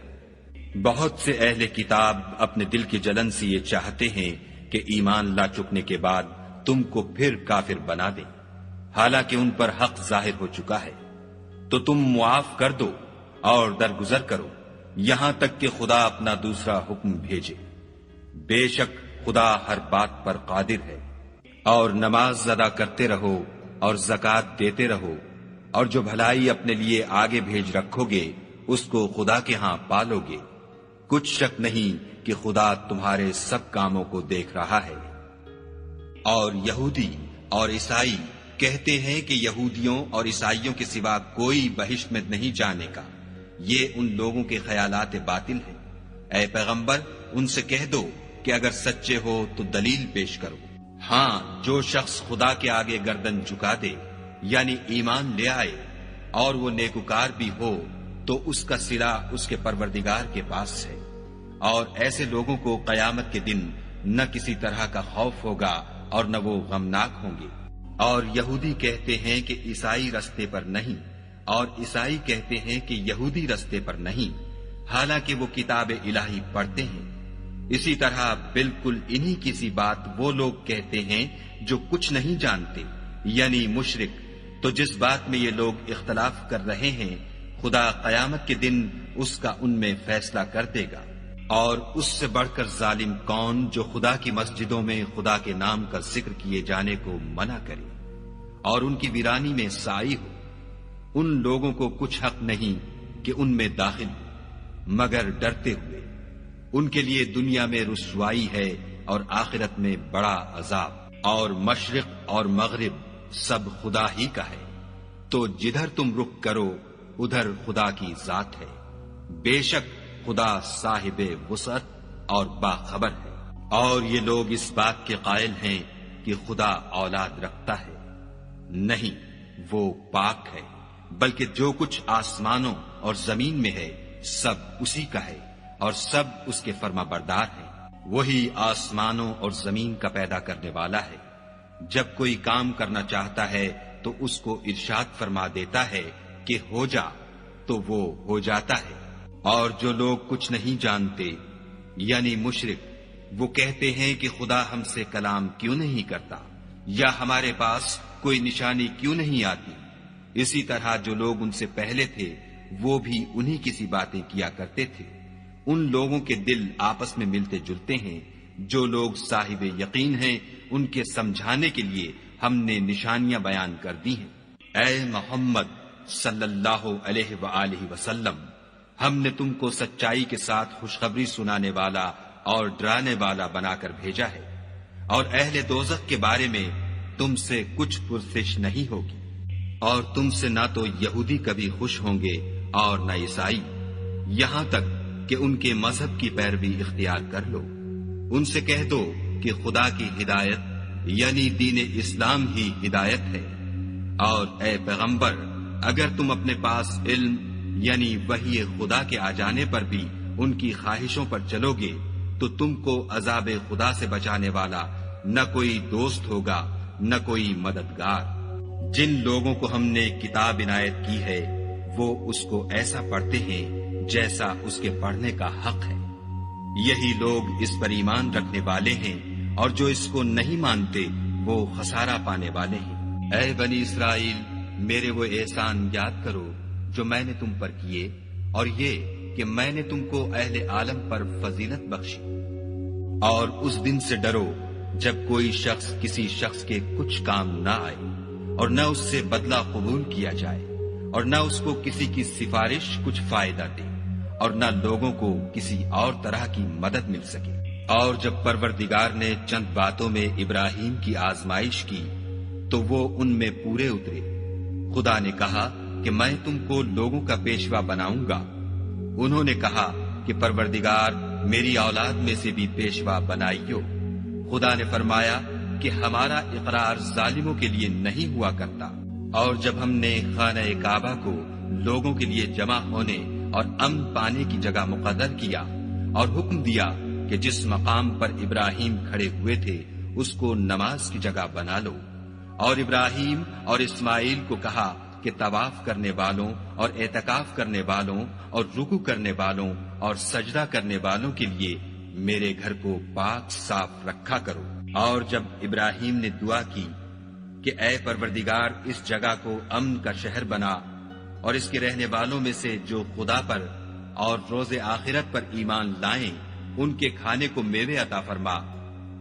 بہت سے اہل کتاب اپنے دل کی جلن سے یہ چاہتے ہیں کہ ایمان لا چکنے کے بعد تم کو پھر کافر بنا دیں، حالانکہ ان پر حق ظاہر ہو چکا ہے، تو تم معاف کر دو اور درگزر کرو یہاں تک کہ خدا اپنا دوسرا حکم بھیجے۔ بے شک خدا ہر بات پر قادر ہے۔ اور نماز ادا کرتے رہو اور زکوٰۃ دیتے رہو، اور جو بھلائی اپنے لیے آگے بھیج رکھو گے اس کو خدا کے ہاں پالو گے، کچھ شک نہیں کہ خدا تمہارے سب کاموں کو دیکھ رہا ہے۔ اور یہودی اور عیسائی کہتے ہیں کہ یہودیوں اور عیسائیوں کے سوا کوئی بہشت میں نہیں جانے کا، یہ ان لوگوں کے خیالات باطل ہیں۔ اے پیغمبر ان سے کہہ دو کہ اگر سچے ہو تو دلیل پیش کرو۔ ہاں، جو شخص خدا کے آگے گردن جھکا دے یعنی ایمان لے آئے اور وہ نیکوکار بھی ہو تو اس کا صلہ اس کے پروردگار کے پاس ہے، اور ایسے لوگوں کو قیامت کے دن نہ کسی طرح کا خوف ہوگا اور نہ وہ غمناک ہوں گے۔ اور یہودی کہتے ہیں کہ عیسائی رستے پر نہیں، اور عیسائی کہتے ہیں کہ یہودی رستے پر نہیں، حالانکہ وہ کتاب الہی پڑھتے ہیں۔ اسی طرح بالکل انہی کی سی بات وہ لوگ کہتے ہیں جو کچھ نہیں جانتے یعنی مشرک۔ تو جس بات میں یہ لوگ اختلاف کر رہے ہیں خدا قیامت کے دن اس کا ان میں فیصلہ کر دے گا۔ اور اس سے بڑھ کر ظالم کون جو خدا کی مسجدوں میں خدا کے نام کا ذکر کیے جانے کو منع کرے اور ان کی ویرانی میں سائی ہو۔ ان لوگوں کو کچھ حق نہیں کہ ان میں داخل ہو مگر ڈرتے ہوئے۔ ان کے لیے دنیا میں رسوائی ہے اور آخرت میں بڑا عذاب۔ اور مشرق اور مغرب سب خدا ہی کا ہے، تو جدھر تم رخ کرو ادھر خدا کی ذات ہے۔ بے شک خدا صاحب وسعت اور باخبر ہے۔ اور یہ لوگ اس بات کے قائل ہیں کہ خدا اولاد رکھتا ہے، نہیں، وہ پاک ہے، بلکہ جو کچھ آسمانوں اور زمین میں ہے سب اسی کا ہے، اور سب اس کے فرما بردار ہیں۔ وہی آسمانوں اور زمین کا پیدا کرنے والا ہے۔ جب کوئی کام کرنا چاہتا ہے تو اس کو ارشاد فرما دیتا ہے کہ ہو جا، تو وہ ہو جاتا ہے۔ اور جو لوگ کچھ نہیں جانتے یعنی مشرک، وہ کہتے ہیں کہ خدا ہم سے کلام کیوں نہیں کرتا، یا ہمارے پاس کوئی نشانی کیوں نہیں آتی؟ اسی طرح جو لوگ ان سے پہلے تھے وہ بھی انہی کسی باتیں کیا کرتے تھے۔ ان لوگوں کے دل آپس میں ملتے جلتے ہیں۔ جو لوگ صاحب یقین ہیں ان کے سمجھانے کے لیے ہم نے نشانیاں بیان کر دی ہیں۔ اے محمد صلی اللہ علیہ وآلہ وسلم، ہم نے تم کو سچائی کے ساتھ خوشخبری سنانے والا اور ڈرانے والا بنا کر بھیجا ہے، اور اہل دوزخ کے بارے میں تم سے کچھ پرسش نہیں ہوگی، اور تم سے نہ تو یہودی کبھی خوش ہوں گے اور نہ عیسائی، یہاں تک کہ ان کے مذہب کی پیروی اختیار کر لو۔ ان سے کہہ دو کہ خدا کی ہدایت یعنی دین اسلام ہی ہدایت ہے، اور اے پیغمبر اگر تم اپنے پاس علم یعنی وحی خدا کے آ جانے پر بھی ان کی خواہشوں پر چلو گے تو تم کو عذاب خدا سے بچانے والا نہ کوئی دوست ہوگا نہ کوئی مددگار۔ جن لوگوں کو ہم نے کتاب عنایت کی ہے وہ اس کو ایسا پڑھتے ہیں جیسا اس کے پڑھنے کا حق ہے، یہی لوگ اس پر ایمان رکھنے والے ہیں، اور جو اس کو نہیں مانتے وہ خسارہ پانے والے ہیں۔ اے بنی اسرائیل، میرے وہ احسان یاد کرو جو میں نے تم پر کیے، اور یہ کہ میں نے تم کو اہل عالم پر فضیلت بخشی۔ اور اس دن سے ڈرو جب کوئی شخص کسی شخص کے کچھ کام نہ آئے، اور نہ اس سے بدلہ قبول کیا جائے، اور نہ اس کو کسی کی سفارش کچھ فائدہ دے، اور نہ لوگوں کو کسی اور طرح کی مدد مل سکے۔ اور جب پروردگار نے چند باتوں میں ابراہیم کی آزمائش کی تو وہ ان میں پورے اترے۔ خدا نے کہا کہ میں تم کو لوگوں کا پیشوا بناؤں گا۔ انہوں نے کہا کہ پروردگار میری اولاد میں سے بھی پیشوا بنائیو۔ خدا نے فرمایا کہ ہمارا اقرار ظالموں کے لیے نہیں ہوا کرتا۔ اور جب ہم نے خانہ کعبہ کو لوگوں کے لیے جمع ہونے اور امن پانے کی جگہ مقرر کیا اور حکم دیا کہ جس مقام پر ابراہیم کھڑے ہوئے تھے اس کو نماز کی جگہ بنا لو، اور ابراہیم اور اسماعیل کو کہا کہ طواف کرنے والوں اور اعتکاف کرنے والوں اور رکوع کرنے والوں اور سجدہ کرنے والوں کے لیے میرے گھر کو پاک صاف رکھا کرو۔ اور جب ابراہیم نے دعا کی کہ اے پروردگار اس جگہ کو امن کا شہر بنا، اور اس کے رہنے والوں میں سے جو خدا پر اور روز آخرت پر ایمان لائیں ان کے کھانے کو میوے عطا فرما،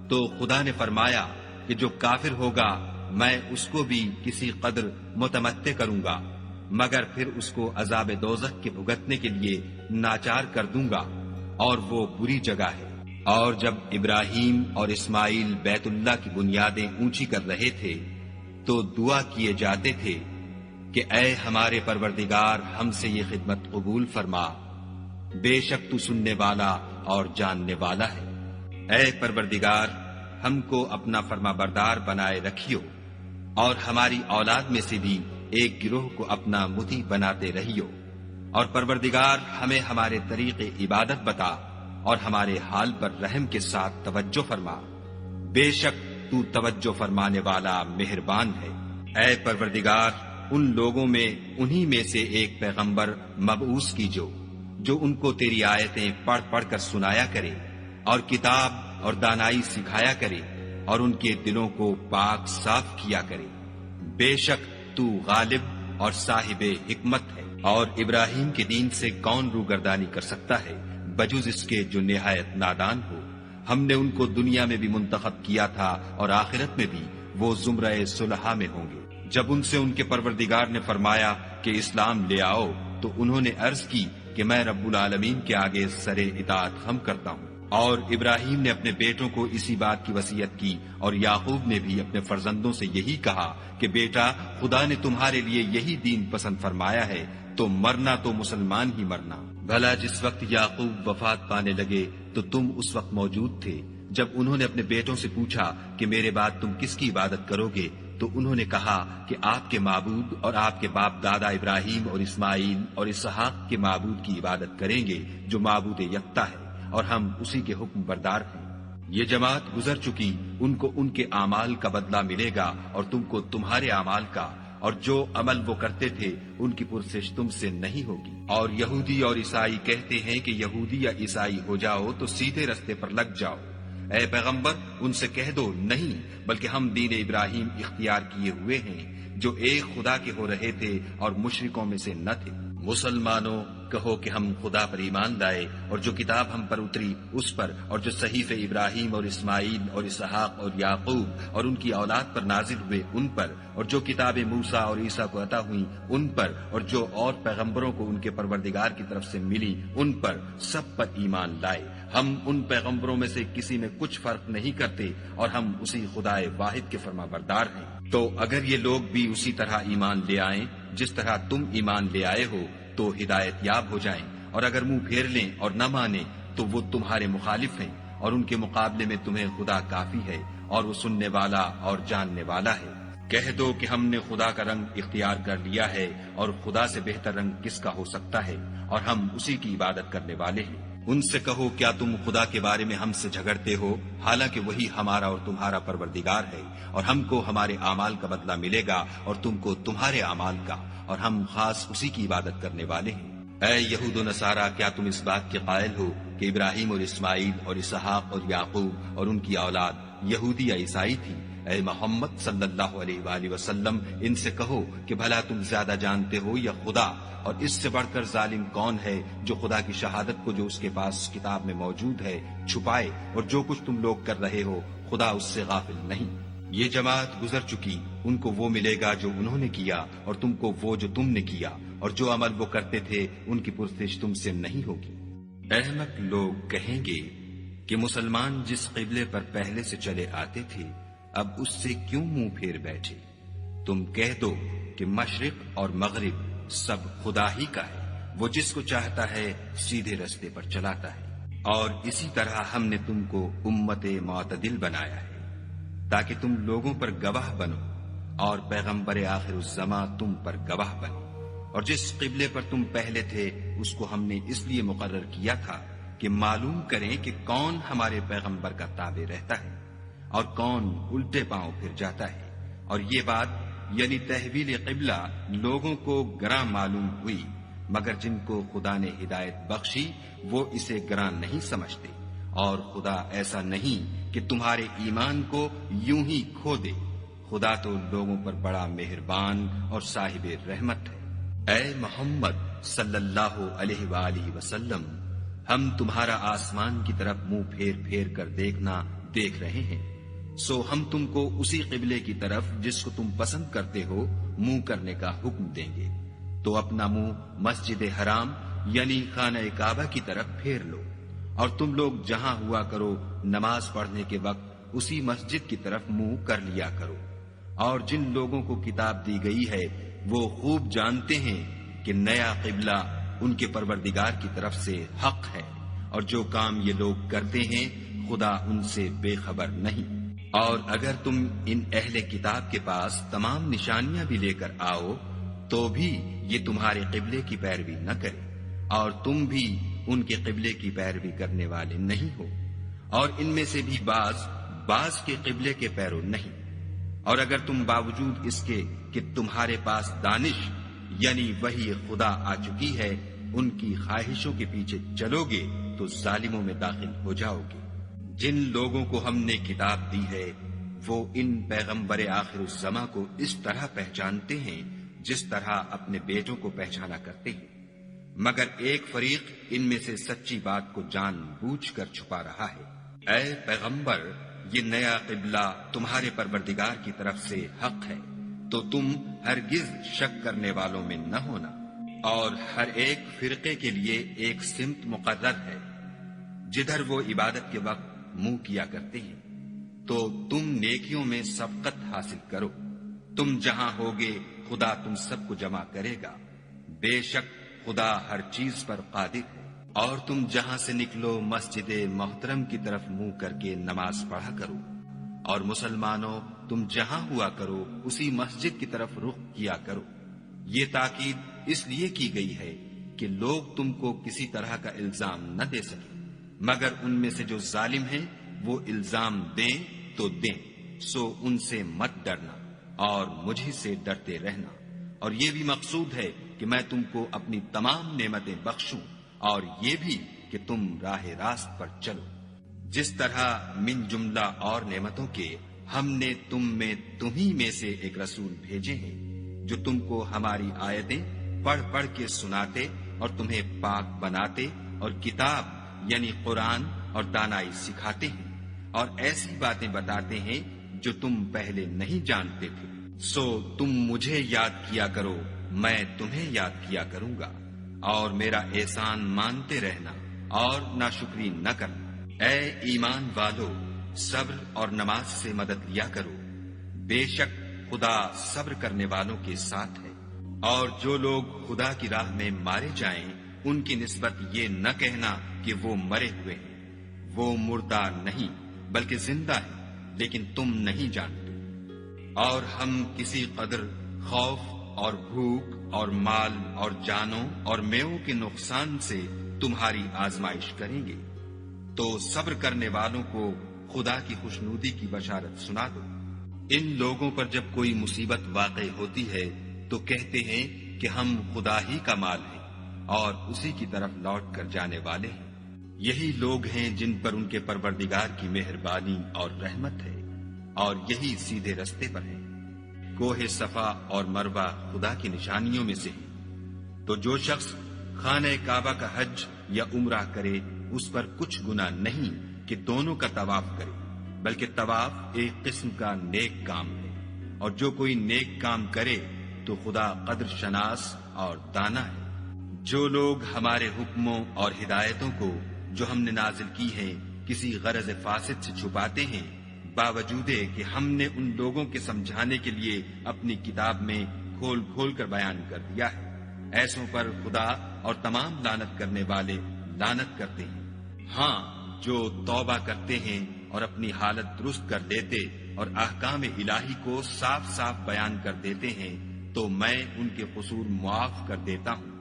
تو خدا نے فرمایا کہ جو کافر ہوگا میں اس کو بھی کسی قدر متمتع کروں گا، مگر پھر اس کو عذاب دوزخ کے بھگتنے کے لیے ناچار کر دوں گا، اور وہ بری جگہ ہے۔ اور جب ابراہیم اور اسماعیل بیت اللہ کی بنیادیں اونچی کر رہے تھے تو دعا کیے جاتے تھے کہ اے ہمارے پروردگار ہم سے یہ خدمت قبول فرما، بے شک تو سننے والا اور جاننے والا ہے۔ اے پروردگار ہم کو اپنا فرما بردار بنائے رکھیو، اور ہماری اولاد میں سے بھی ایک گروہ کو اپنا مطیع بناتے رہیو، اور پروردگار ہمیں ہمارے طریق عبادت بتا اور ہمارے حال پر رحم کے ساتھ توجہ فرما، بے شک تو توجہ فرمانے والا مہربان ہے۔ اے پروردگار ان لوگوں میں انہی میں سے ایک پیغمبر مبعوث کیجو جو ان کو تیری آیتیں پڑھ پڑھ کر سنایا کرے اور کتاب اور دانائی سکھایا کرے اور ان کے دلوں کو پاک صاف کیا کرے، بے شک تو غالب اور صاحب حکمت ہے۔ اور ابراہیم کے دین سے کون روگردانی کر سکتا ہے بجز اس کے جو نہایت نادان ہو۔ ہم نے ان کو دنیا میں بھی منتخب کیا تھا اور آخرت میں بھی وہ زمرہ صلحاء میں ہوں گے۔ جب ان سے ان کے پروردگار نے فرمایا کہ اسلام لے آؤ تو انہوں نے عرض کی کہ میں رب العالمین کے آگے سر اطاعت خم کرتا ہوں۔ اور ابراہیم نے اپنے بیٹوں کو اسی بات کی وصیت کی، اور یعقوب نے بھی اپنے فرزندوں سے یہی کہا کہ بیٹا خدا نے تمہارے لیے یہی دین پسند فرمایا ہے تو مرنا تو مسلمان ہی مرنا۔ بھلا جس وقت یعقوب وفات پانے لگے تو تم اس وقت موجود تھے جب انہوں نے اپنے بیٹوں سے پوچھا کہ میرے بعد تم کس کی عبادت کرو گے، تو انہوں نے کہا کہ آپ کے معبود اور آپ کے باپ دادا ابراہیم اور اسماعیل اور اسحاق کے معبود کی عبادت کریں گے جو معبود یکتا ہے، اور ہم اسی کے حکم بردار ہیں۔ یہ جماعت گزر چکی، ان کو ان کے اعمال کا بدلہ ملے گا اور تم کو تمہارے اعمال کا، اور جو عمل وہ کرتے تھے ان کی پرسش تم سے نہیں ہوگی۔ اور یہودی اور عیسائی کہتے ہیں کہ یہودی یا عیسائی ہو جاؤ تو سیدھے رستے پر لگ جاؤ، اے پیغمبر ان سے کہہ دو نہیں، بلکہ ہم دین ابراہیم اختیار کیے ہوئے ہیں جو ایک خدا کے ہو رہے تھے اور مشرکوں میں سے نہ تھے۔ مسلمانوں کہو کہ ہم خدا پر ایمان لائے اور جو کتاب ہم پر اتری اس پر، اور جو صحیفے ابراہیم اور اسماعیل اور اسحاق اور یعقوب اور ان کی اولاد پر نازل ہوئے ان پر، اور جو کتابیں موسیٰ اور عیسیٰ کو عطا ہوئیں ان پر، اور جو اور پیغمبروں کو ان کے پروردگار کی طرف سے ملی ان پر، سب پر ایمان لائے۔ ہم ان پیغمبروں میں سے کسی میں کچھ فرق نہیں کرتے اور ہم اسی خدا واحد کے فرما بردار ہیں۔ تو اگر یہ لوگ بھی اسی طرح ایمان لے آئیں جس طرح تم ایمان لے آئے ہو تو ہدایت یاب ہو جائیں، اور اگر منہ پھیر لیں اور نہ مانیں تو وہ تمہارے مخالف ہیں، اور ان کے مقابلے میں تمہیں خدا کافی ہے اور وہ سننے والا اور جاننے والا ہے۔ کہہ دو کہ ہم نے خدا کا رنگ اختیار کر لیا ہے، اور خدا سے بہتر رنگ کس کا ہو سکتا ہے، اور ہم اسی کی عبادت کرنے والے ہیں۔ ان سے کہو کیا تم خدا کے بارے میں ہم سے جھگڑتے ہو، حالانکہ وہی ہمارا اور تمہارا پروردگار ہے، اور ہم کو ہمارے اعمال کا بدلہ ملے گا اور تم کو تمہارے اعمال کا، اور ہم خاص اسی کی عبادت کرنے والے ہیں۔ اے یہود و نصارہ، کیا تم اس بات کے قائل ہو کہ ابراہیم اور اسماعیل اور اسحاق اور یعقوب اور ان کی اولاد یہودی یا عیسائی تھی؟ اے محمد صلی اللہ علیہ وآلہ وسلم ان سے کہو کہ بھلا تم زیادہ جانتے ہو یا خدا، اور اس سے بڑھ کر ظالم کون ہے جو خدا کی شہادت کو جو اس کے پاس کتاب میں موجود ہے چھپائے، اور جو کچھ تم لوگ کر رہے ہو خدا اس سے غافل نہیں۔ یہ جماعت گزر چکی، ان کو وہ ملے گا جو انہوں نے کیا، اور تم کو وہ جو تم نے کیا، اور جو عمل وہ کرتے تھے ان کی پرسش تم سے نہیں ہوگی۔ احمق لوگ کہیں گے کہ مسلمان جس قبلے پر پہلے سے چلے آتے تھے اب اس سے کیوں منہ پھیر بیٹھے؟ تم کہہ دو کہ مشرق اور مغرب سب خدا ہی کا ہے، وہ جس کو چاہتا ہے سیدھے رستے پر چلاتا ہے، اور اسی طرح ہم نے تم کو امت معتدل بنایا ہے تاکہ تم لوگوں پر گواہ بنو، اور پیغمبر آخر الزماں تم پر گواہ بنے۔ اور جس قبلے پر تم پہلے تھے اس کو ہم نے اس لیے مقرر کیا تھا کہ معلوم کریں کہ کون ہمارے پیغمبر کا تابع رہتا ہے اور کون الٹے پاؤں پھر جاتا ہے۔ اور یہ بات یعنی تحویل قبلہ لوگوں کو گراں معلوم ہوئی، مگر جن کو خدا نے ہدایت بخشی وہ اسے گراں نہیں سمجھتے، اور خدا ایسا نہیں کہ تمہارے ایمان کو یوں ہی کھو دے، خدا تو لوگوں پر بڑا مہربان اور صاحب رحمت ہے۔ اے محمد صلی اللہ علیہ وآلہ وسلم، ہم تمہارا آسمان کی طرف منہ پھیر پھیر کر دیکھنا دیکھ رہے ہیں، سو ہم تم کو اسی قبلے کی طرف جس کو تم پسند کرتے ہو منہ کرنے کا حکم دیں گے، تو اپنا منہ مسجد حرام یعنی خانہ کعبہ کی طرف پھیر لو، اور تم لوگ جہاں ہوا کرو نماز پڑھنے کے وقت اسی مسجد کی طرف منہ کر لیا کرو۔ اور جن لوگوں کو کتاب دی گئی ہے وہ خوب جانتے ہیں کہ نیا قبلہ ان کے پروردگار کی طرف سے حق ہے، اور جو کام یہ لوگ کرتے ہیں خدا ان سے بے خبر نہیں۔ اور اگر تم ان اہل کتاب کے پاس تمام نشانیاں بھی لے کر آؤ تو بھی یہ تمہارے قبلے کی پیروی نہ کرے، اور تم بھی ان کے قبلے کی پیروی کرنے والے نہیں ہو، اور ان میں سے بھی بعض کے قبلے کے پیرو نہیں۔ اور اگر تم باوجود اس کے کہ تمہارے پاس دانش یعنی وہی خدا آ چکی ہے ان کی خواہشوں کے پیچھے چلو گے تو ظالموں میں داخل ہو جاؤ گے۔ جن لوگوں کو ہم نے کتاب دی ہے وہ ان پیغمبر آخر الزماں کو اس طرح پہچانتے ہیں جس طرح اپنے بیٹوں کو پہچانا کرتے ہیں، مگر ایک فریق ان میں سے سچی بات کو جان بوجھ کر چھپا رہا ہے۔ اے پیغمبر، یہ نیا قبلہ تمہارے پروردگار کی طرف سے حق ہے، تو تم ہرگز شک کرنے والوں میں نہ ہونا، اور ہر ایک فرقے کے لیے ایک سمت مقرر ہے جدھر وہ عبادت کے وقت منہ کیا کرتے ہیں، تو تم نیکیوں میں سبقت حاصل کرو۔ تم جہاں ہوگے خدا تم سب کو جمع کرے گا، بے شک خدا ہر چیز پر قادر ہے۔ اور تم جہاں سے نکلو مسجد محترم کی طرف منہ کر کے نماز پڑھا کرو، اور مسلمانوں تم جہاں ہوا کرو اسی مسجد کی طرف رخ کیا کرو۔ یہ تاکید اس لیے کی گئی ہے کہ لوگ تم کو کسی طرح کا الزام نہ دے سکیں، مگر ان میں سے جو ظالم ہیں وہ الزام دیں تو دیں، سو ان سے مت ڈرنا اور مجھ سے ڈرتے رہنا۔ اور یہ بھی مقصود ہے کہ میں تم کو اپنی تمام نعمتیں بخشوں، اور یہ بھی کہ تم راہ راست پر چلو۔ جس طرح من جملہ اور نعمتوں کے ہم نے تمہیں میں سے ایک رسول بھیجے ہیں جو تم کو ہماری آیتیں پڑھ پڑھ کے سناتے اور تمہیں پاک بناتے اور کتاب یعنی قرآن اور دانائی سکھاتے ہیں اور ایسی باتیں بتاتے ہیں جو تم پہلے نہیں جانتے تھے۔ سو تم مجھے یاد کیا کرو، میں تمہیں یاد کیا کروں گا، اور میرا احسان مانتے رہنا اور ناشکری نہ کرنا۔ اے ایمان والو، صبر اور نماز سے مدد لیا کرو، بے شک خدا صبر کرنے والوں کے ساتھ ہے۔ اور جو لوگ خدا کی راہ میں مارے جائیں ان کی نسبت یہ نہ کہنا کہ وہ مرے ہوئے ہیں، وہ مردہ نہیں بلکہ زندہ ہے، لیکن تم نہیں جانتے۔ اور ہم کسی قدر خوف اور بھوک اور مال اور جانوں اور میووں کے نقصان سے تمہاری آزمائش کریں گے، تو صبر کرنے والوں کو خدا کی خوشنودی کی بشارت سنا دو۔ ان لوگوں پر جب کوئی مصیبت واقع ہوتی ہے تو کہتے ہیں کہ ہم خدا ہی کا مال ہیں اور اسی کی طرف لوٹ کر جانے والے ہیں۔ یہی لوگ ہیں جن پر ان کے پروردگار کی مہربانی اور رحمت ہے، اور یہی سیدھے رستے پر ہیں۔ کوہ صفا اور مروہ خدا کی نشانیوں میں سے ہیں، تو جو شخص خانہ کعبہ کا حج یا عمرہ کرے اس پر کچھ گناہ نہیں کہ دونوں کا طواف کرے، بلکہ طواف ایک قسم کا نیک کام ہے، اور جو کوئی نیک کام کرے تو خدا قدر شناس اور دانا ہے۔ جو لوگ ہمارے حکموں اور ہدایتوں کو جو ہم نے نازل کی ہیں کسی غرض فاسد سے چھپاتے ہیں، باوجود کہ ہم نے ان لوگوں کے سمجھانے کے لیے اپنی کتاب میں کھول کھول کر بیان کر دیا ہے، ایسوں پر خدا اور تمام لعنت کرنے والے لعنت کرتے ہیں۔ ہاں، جو توبہ کرتے ہیں اور اپنی حالت درست کر دیتے اور احکام الہی کو صاف صاف بیان کر دیتے ہیں تو میں ان کے قصور معاف کر دیتا ہوں،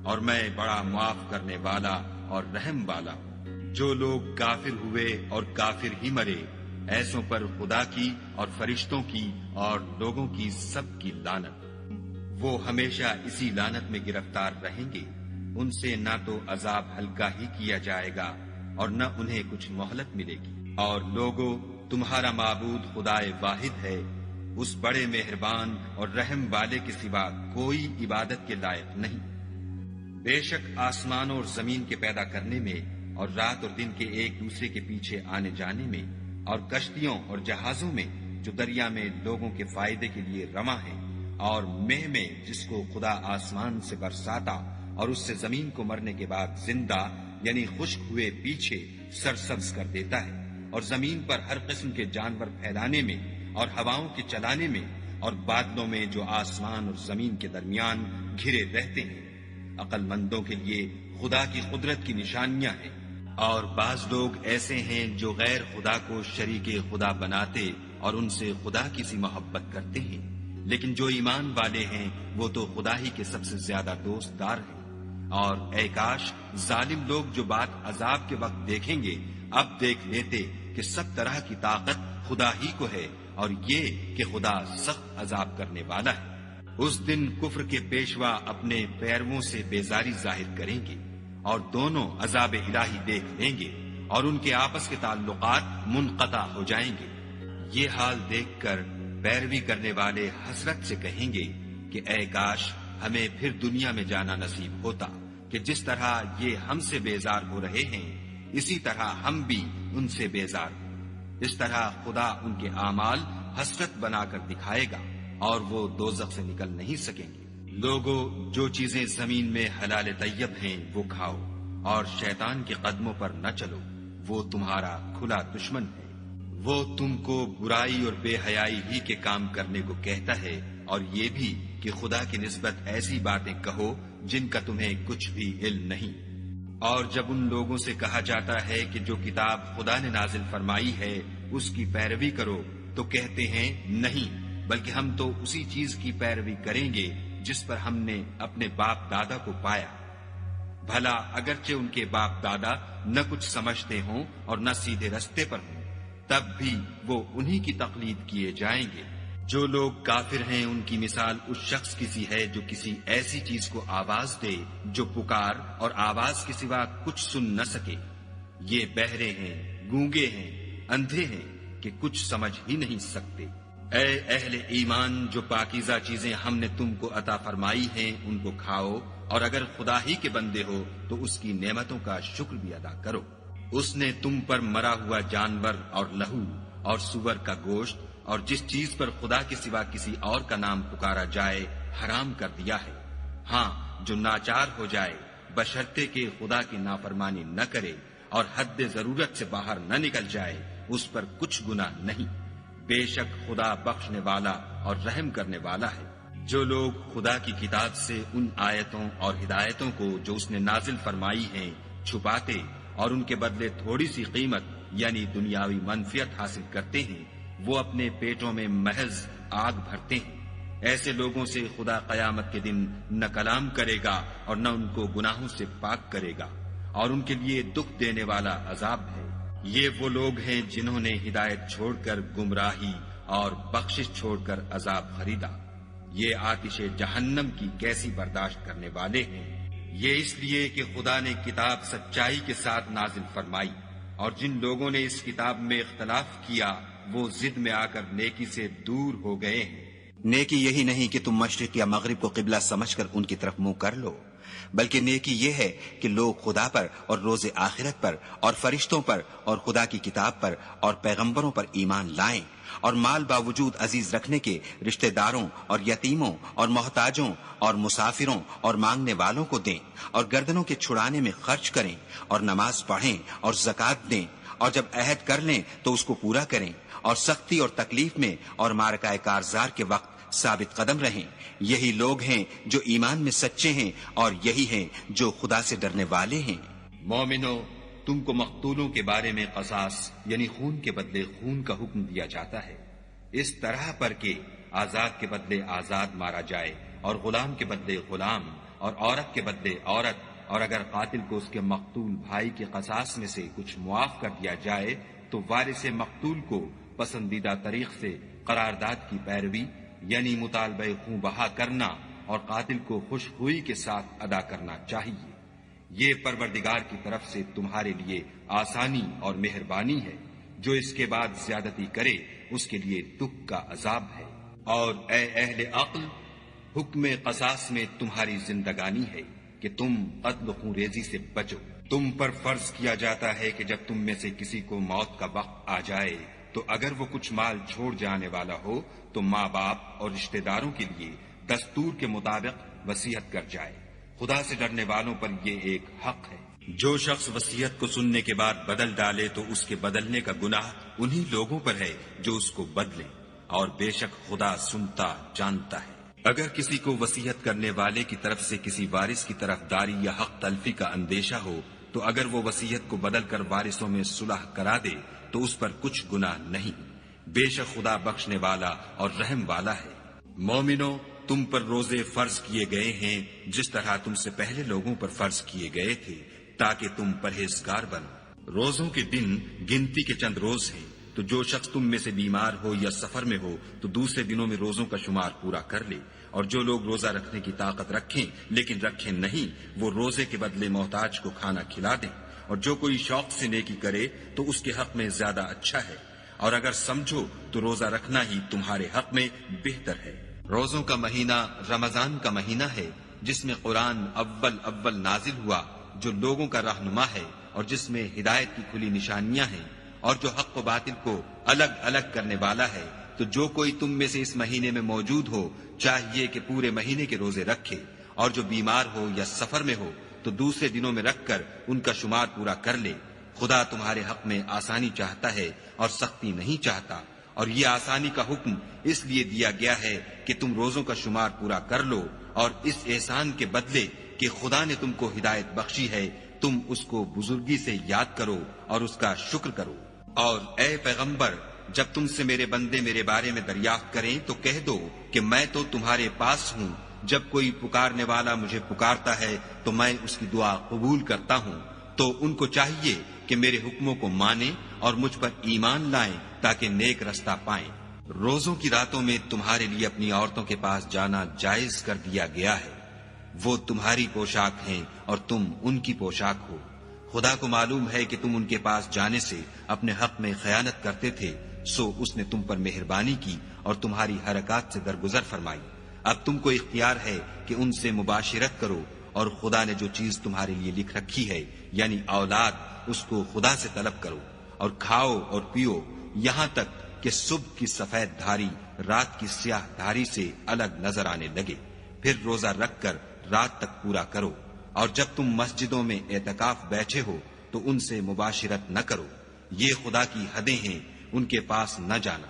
اور میں بڑا معاف کرنے والا اور رحم والا ہوں۔ جو لوگ کافر ہوئے اور کافر ہی مرے، ایسوں پر خدا کی اور فرشتوں کی اور لوگوں کی سب کی لعنت۔ وہ ہمیشہ اسی لعنت میں گرفتار رہیں گے، ان سے نہ تو عذاب ہلکا ہی کیا جائے گا اور نہ انہیں کچھ مہلت ملے گی۔ اور لوگوں، تمہارا معبود خدائے واحد ہے، اس بڑے مہربان اور رحم والے کے سوا کوئی عبادت کے لائق نہیں۔ بے شک آسمانوں اور زمین کے پیدا کرنے میں اور رات اور دن کے ایک دوسرے کے پیچھے آنے جانے میں اور کشتیوں اور جہازوں میں جو دریا میں لوگوں کے فائدے کے لیے رواں ہیں، اور مہ میں جس کو خدا آسمان سے برساتا اور اس سے زمین کو مرنے کے بعد زندہ یعنی خشک ہوئے پیچھے سرسبز کر دیتا ہے، اور زمین پر ہر قسم کے جانور پھیلانے میں اور ہواؤں کے چلانے میں اور بادلوں میں جو آسمان اور زمین کے درمیان گھرے رہتے ہیں۔ عقل مندوں کے لیے خدا کی قدرت کی نشانیاں ہیں۔ اور بعض لوگ ایسے ہیں جو غیر خدا کو شریک خدا بناتے اور ان سے خدا کی سی محبت کرتے ہیں، لیکن جو ایمان والے ہیں وہ تو خدا ہی کے سب سے زیادہ دوست دار ہیں۔ اور اے کاش ظالم لوگ جو بات عذاب کے وقت دیکھیں گے اب دیکھ لیتے کہ سب طرح کی طاقت خدا ہی کو ہے، اور یہ کہ خدا سخت عذاب کرنے والا ہے۔ اس دن کفر کے پیشوا اپنے پیرووں سے بیزاری ظاہر کریں گے اور دونوں عذاب الہی دیکھ لیں گے اور ان کے آپس کے تعلقات منقطع ہو جائیں گے۔ یہ حال دیکھ کر پیروی کرنے والے حسرت سے کہیں گے کہ اے کاش ہمیں پھر دنیا میں جانا نصیب ہوتا کہ جس طرح یہ ہم سے بیزار ہو رہے ہیں اسی طرح ہم بھی ان سے بیزار ہوں۔ اس طرح خدا ان کے اعمال حسرت بنا کر دکھائے گا اور وہ دوزخ سے نکل نہیں سکیں گے۔ لوگوں، جو چیزیں زمین میں حلال طیب ہیں وہ کھاؤ، اور شیطان کے قدموں پر نہ چلو، وہ تمہارا کھلا دشمن ہے۔ وہ تم کو برائی اور بے حیائی ہی کے کام کرنے کو کہتا ہے، اور یہ بھی کہ خدا کی نسبت ایسی باتیں کہو جن کا تمہیں کچھ بھی علم نہیں۔ اور جب ان لوگوں سے کہا جاتا ہے کہ جو کتاب خدا نے نازل فرمائی ہے اس کی پیروی کرو تو کہتے ہیں نہیں، بلکہ ہم تو اسی چیز کی پیروی کریں گے جس پر ہم نے اپنے باپ دادا کو پایا۔ بھلا اگرچہ ان کے باپ دادا نہ کچھ سمجھتے ہوں اور نہ سیدھے رستے پر ہوں، تب بھی وہ انہی کی تقلید کیے جائیں گے۔ جو لوگ کافر ہیں ان کی مثال اس شخص کی سی ہے جو کسی ایسی چیز کو آواز دے جو پکار اور آواز کے سوا کچھ سن نہ سکے۔ یہ بہرے ہیں، گونگے ہیں، اندھے ہیں کہ کچھ سمجھ ہی نہیں سکتے۔ اے اہل ایمان، جو پاکیزہ چیزیں ہم نے تم کو عطا فرمائی ہیں ان کو کھاؤ، اور اگر خدا ہی کے بندے ہو تو اس کی نعمتوں کا شکر بھی ادا کرو۔ اس نے تم پر مرا ہوا جانور اور لہو اور سور کا گوشت اور جس چیز پر خدا کے سوا کسی اور کا نام پکارا جائے حرام کر دیا ہے۔ ہاں، جو ناچار ہو جائے بشرطے کہ خدا کی نافرمانی نہ کرے اور حد ضرورت سے باہر نہ نکل جائے، اس پر کچھ گناہ نہیں۔ بے شک خدا بخشنے والا اور رحم کرنے والا ہے۔ جو لوگ خدا کی کتاب سے ان آیتوں اور ہدایتوں کو جو اس نے نازل فرمائی ہیں چھپاتے اور ان کے بدلے تھوڑی سی قیمت یعنی دنیاوی منفعت حاصل کرتے ہیں، وہ اپنے پیٹوں میں محض آگ بھرتے ہیں۔ ایسے لوگوں سے خدا قیامت کے دن نہ کلام کرے گا اور نہ ان کو گناہوں سے پاک کرے گا، اور ان کے لیے دکھ دینے والا عذاب ہے۔ یہ وہ لوگ ہیں جنہوں نے ہدایت چھوڑ کر گمراہی اور بخشش چھوڑ کر عذاب خریدا۔ یہ آتش جہنم کی کیسی برداشت کرنے والے ہیں۔ یہ اس لیے کہ خدا نے کتاب سچائی کے ساتھ نازل فرمائی، اور جن لوگوں نے اس کتاب میں اختلاف کیا وہ ضد میں آ کر نیکی سے دور ہو گئے ہیں۔ نیکی یہی نہیں کہ تم مشرق یا مغرب کو قبلہ سمجھ کر ان کی طرف منہ کر لو، بلکہ نیکی یہ ہے کہ لوگ خدا پر اور روز آخرت پر اور فرشتوں پر اور خدا کی کتاب پر اور پیغمبروں پر ایمان لائیں، اور مال باوجود عزیز رکھنے کے رشتہ داروں اور یتیموں اور محتاجوں اور مسافروں اور مانگنے والوں کو دیں، اور گردنوں کے چھڑانے میں خرچ کریں، اور نماز پڑھیں اور زکوٰۃ دیں، اور جب عہد کر لیں تو اس کو پورا کریں، اور سختی اور تکلیف میں اور معرکہ کارزار کے وقت ثابت قدم رہیں۔ یہی لوگ ہیں جو ایمان میں سچے ہیں، اور یہی ہیں جو خدا سے ڈرنے والے ہیں۔ مومنو، تم کو مقتولوں کے بارے میں قصاص یعنی خون کے بدلے خون کا حکم دیا جاتا ہے، اس طرح پر کہ آزاد کے بدلے آزاد مارا جائے، اور غلام کے بدلے غلام، اور عورت کے بدلے عورت، اور اگر قاتل کو اس کے مقتول بھائی کے قصاص میں سے کچھ معاف کر دیا جائے تو وارث مقتول کو پسندیدہ طریق سے قرارداد کی پیروی یعنی مطالبہ خون بہا کرنا اور قاتل کو خوش ہوئی کے ساتھ ادا کرنا چاہیے۔ یہ پروردگار کی طرف سے تمہارے لیے آسانی اور مہربانی ہے۔ جو اس کے بعد زیادتی کرے اس کے لیے دکھ کا عذاب ہے۔ اور اے اہل عقل، حکم قصاص میں تمہاری زندگانی ہے کہ تم قتل و خون ریزی سے بچو۔ تم پر فرض کیا جاتا ہے کہ جب تم میں سے کسی کو موت کا وقت آ جائے تو اگر وہ کچھ مال چھوڑ جانے والا ہو تو ماں باپ اور رشتہ داروں کے لیے دستور کے مطابق وصیت کر جائے۔ خدا سے ڈرنے والوں پر یہ ایک حق ہے۔ جو شخص وصیت کو سننے کے بعد بدل ڈالے تو اس کے بدلنے کا گناہ انہی لوگوں پر ہے جو اس کو بدلیں، اور بے شک خدا سنتا جانتا ہے۔ اگر کسی کو وصیت کرنے والے کی طرف سے کسی وارث کی طرف داری یا حق تلفی کا اندیشہ ہو تو اگر وہ وصیت کو بدل کر وارثوں میں صلح کرا دے تو اس پر کچھ گناہ نہیں، بے شک خدا بخشنے والا اور رحم والا ہے۔ مومنو، تم پر روزے فرض کیے گئے ہیں جس طرح تم سے پہلے لوگوں پر فرض کیے گئے تھے تاکہ تم پرہیزگار بنو۔ روزوں کے دن گنتی کے چند روز ہیں، تو جو شخص تم میں سے بیمار ہو یا سفر میں ہو تو دوسرے دنوں میں روزوں کا شمار پورا کر لے، اور جو لوگ روزہ رکھنے کی طاقت رکھیں لیکن رکھیں نہیں وہ روزے کے بدلے محتاج کو کھانا کھلا دیں، اور جو کوئی شوق سے نیکی کرے تو اس کے حق میں زیادہ اچھا ہے، اور اگر سمجھو تو روزہ رکھنا ہی تمہارے حق میں بہتر ہے۔ روزوں کا مہینہ رمضان کا مہینہ ہے جس میں قرآن اول نازل ہوا، جو لوگوں کا رہنما ہے اور جس میں ہدایت کی کھلی نشانیاں ہیں، اور جو حق و باطل کو الگ الگ کرنے والا ہے۔ تو جو کوئی تم میں سے اس مہینے میں موجود ہو چاہیے کہ پورے مہینے کے روزے رکھے، اور جو بیمار ہو یا سفر میں ہو تو دوسرے دنوں میں رکھ کر ان کا شمار پورا کر لے۔ خدا تمہارے حق میں آسانی چاہتا ہے اور سختی نہیں چاہتا، اور یہ آسانی کا حکم اس لیے دیا گیا ہے کہ تم روزوں کا شمار پورا کر لو، اور اس احسان کے بدلے کہ خدا نے تم کو ہدایت بخشی ہے تم اس کو بزرگی سے یاد کرو اور اس کا شکر کرو۔ اور اے پیغمبر، جب تم سے میرے بندے میرے بارے میں دریافت کریں تو کہہ دو کہ میں تو تمہارے پاس ہوں، جب کوئی پکارنے والا مجھے پکارتا ہے تو میں اس کی دعا قبول کرتا ہوں۔ تو ان کو چاہیے کہ میرے حکموں کو مانیں اور مجھ پر ایمان لائیں تاکہ نیک رستہ پائیں۔ روزوں کی راتوں میں تمہارے لیے اپنی عورتوں کے پاس جانا جائز کر دیا گیا ہے، وہ تمہاری پوشاک ہیں اور تم ان کی پوشاک ہو۔ خدا کو معلوم ہے کہ تم ان کے پاس جانے سے اپنے حق میں خیانت کرتے تھے، سو اس نے تم پر مہربانی کی اور تمہاری حرکات سے درگزر فرمائی۔ اب تم کو اختیار ہے کہ ان سے مباشرت کرو، اور خدا نے جو چیز تمہارے لیے لکھ رکھی ہے یعنی اولاد، اس کو خدا سے طلب کرو، اور کھاؤ اور پیو یہاں تک کہ صبح کی سفید دھاری رات کی سیاہ دھاری سے الگ نظر آنے لگے، پھر روزہ رکھ کر رات تک پورا کرو، اور جب تم مسجدوں میں اعتکاف بیٹھے ہو تو ان سے مباشرت نہ کرو، یہ خدا کی حدیں ہیں، ان کے پاس نہ جانا۔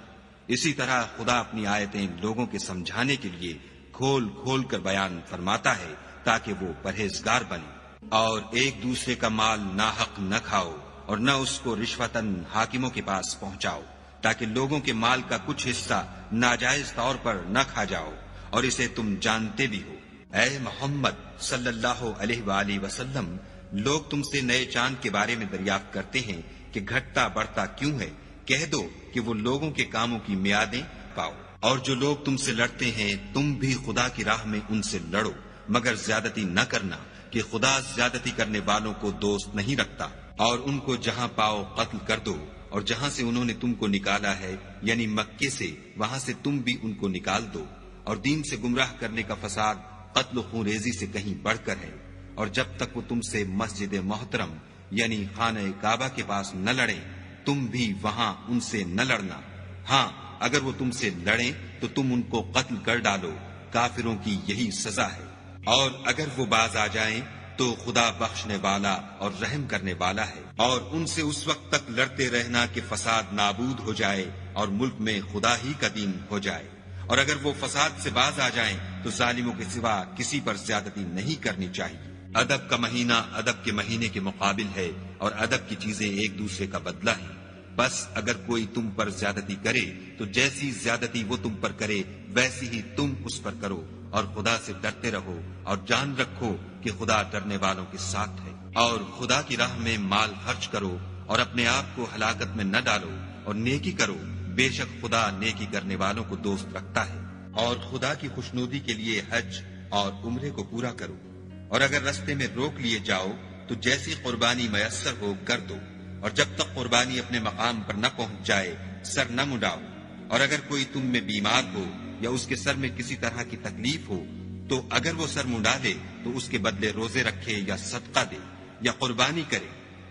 اسی طرح خدا اپنی آیتیں لوگوں کے سمجھانے کے لیے کھول کھول کر بیان فرماتا ہے تاکہ وہ پرہیزگار بنے۔ اور ایک دوسرے کا مال ناحق نہ کھاؤ، اور نہ اس کو رشوتاً حاکموں کے پاس پہنچاؤ، تاکہ لوگوں کے مال کا کچھ حصہ ناجائز طور پر نہ کھا جاؤ، اور اسے تم جانتے بھی ہو۔ اے محمد صلی اللہ علیہ وآلہ وسلم، لوگ تم سے نئے چاند کے بارے میں دریافت کرتے ہیں کہ گھٹتا بڑھتا کیوں ہے، کہہ دو کہ وہ لوگوں کے کاموں کی میعادیں پاؤ، اور جو لوگ تم سے لڑتے ہیں تم بھی خدا کی راہ میں ان سے لڑو، مگر زیادتی نہ کرنا کہ خدا زیادتی کرنے والوں کو دوست نہیں رکھتا، اور ان کو جہاں پاؤ قتل کر دو، اور جہاں سے انہوں نے تم کو نکالا ہے یعنی مکے سے، وہاں سے تم بھی ان کو نکال دو، اور دین سے گمراہ کرنے کا فساد قتل و خون ریزی سے کہیں بڑھ کر ہے، اور جب تک وہ تم سے مسجد محترم یعنی خانہ کعبہ کے پاس نہ لڑیں تم بھی وہاں ان سے نہ لڑنا۔ ہاں اگر وہ تم سے لڑیں تو تم ان کو قتل کر ڈالو، کافروں کی یہی سزا ہے۔ اور اگر وہ باز آ جائیں تو خدا بخشنے والا اور رحم کرنے والا ہے، اور ان سے اس وقت تک لڑتے رہنا کہ فساد نابود ہو جائے اور ملک میں خدا ہی کا دین ہو جائے، اور اگر وہ فساد سے باز آ جائیں تو ظالموں کے سوا کسی پر زیادتی نہیں کرنی چاہیے۔ ادب کا مہینہ ادب کے مہینے کے مقابل ہے، اور ادب کی چیزیں ایک دوسرے کا بدلہ ہیں۔ بس اگر کوئی تم پر زیادتی کرے تو جیسی زیادتی وہ تم پر کرے ویسی ہی تم اس پر کرو، اور خدا سے ڈرتے رہو، اور جان رکھو کہ خدا ڈرنے والوں کے ساتھ ہے۔ اور خدا کی راہ میں مال خرچ کرو، اور اپنے آپ کو ہلاکت میں نہ ڈالو، اور نیکی کرو، بے شک خدا نیکی کرنے والوں کو دوست رکھتا ہے۔ اور خدا کی خوشنودی کے لیے حج اور عمرے کو پورا کرو، اور اگر رستے میں روک لیے جاؤ تو جیسی قربانی میسر ہو کر دو، اور جب تک قربانی اپنے مقام پر نہ پہنچ جائے سر نہ مڈاؤ، اور اگر کوئی تم میں بیمار ہو یا اس کے سر میں کسی طرح کی تکلیف ہو تو اگر وہ سر منڈا دے تو اس کے بدلے روزے رکھے یا صدقہ دے یا قربانی کرے،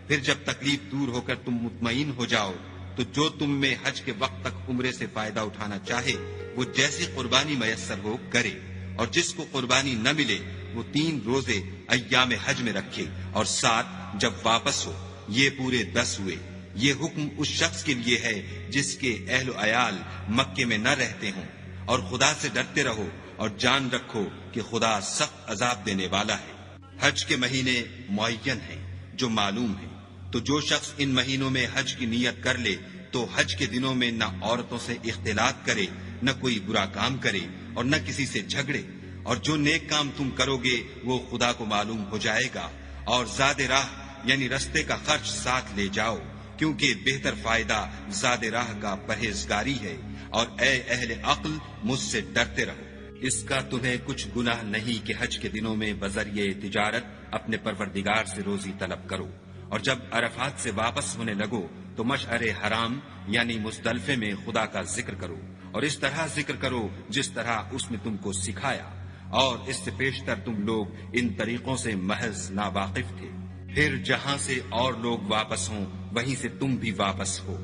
پھر جب تکلیف دور ہو کر تم مطمئن ہو جاؤ تو جو تم میں حج کے وقت تک عمرے سے فائدہ اٹھانا چاہے وہ جیسی قربانی میسر ہو کرے، اور جس کو قربانی نہ ملے وہ 3 روزے ایام حج میں رکھے، اور 7 جب واپس ہو، یہ پورے 10 ہوئے۔ یہ حکم اس شخص کے لیے ہے جس کے اہل و عیال مکے میں نہ رہتے ہوں، اور خدا سے ڈرتے رہو اور جان رکھو کہ خدا سخت عذاب دینے والا ہے۔ حج کے مہینے معین ہیں جو معلوم ہیں، تو جو شخص ان مہینوں میں حج کی نیت کر لے تو حج کے دنوں میں نہ عورتوں سے اختلاط کرے، نہ کوئی برا کام کرے، اور نہ کسی سے جھگڑے، اور جو نیک کام تم کرو گے وہ خدا کو معلوم ہو جائے گا، اور زاد راہ یعنی رستے کا خرچ ساتھ لے جاؤ، کیونکہ بہتر فائدہ زاد راہ کا پرہیزگاری ہے، اور اے اہل عقل مجھ سے ڈرتے رہو۔ اس کا تمہیں کچھ گناہ نہیں کہ حج کے دنوں میں بذریعہ تجارت اپنے پروردگار سے روزی طلب کرو، اور جب عرفات سے واپس ہونے لگو تو مشعر حرام یعنی مزدلفے میں خدا کا ذکر کرو، اور اس طرح ذکر کرو جس طرح اس نے تم کو سکھایا، اور اس سے پیشتر تم لوگ ان طریقوں سے محض ناواقف تھے۔ پھر جہاں سے اور لوگ واپس ہوں وہیں سے تم بھی واپس ہو،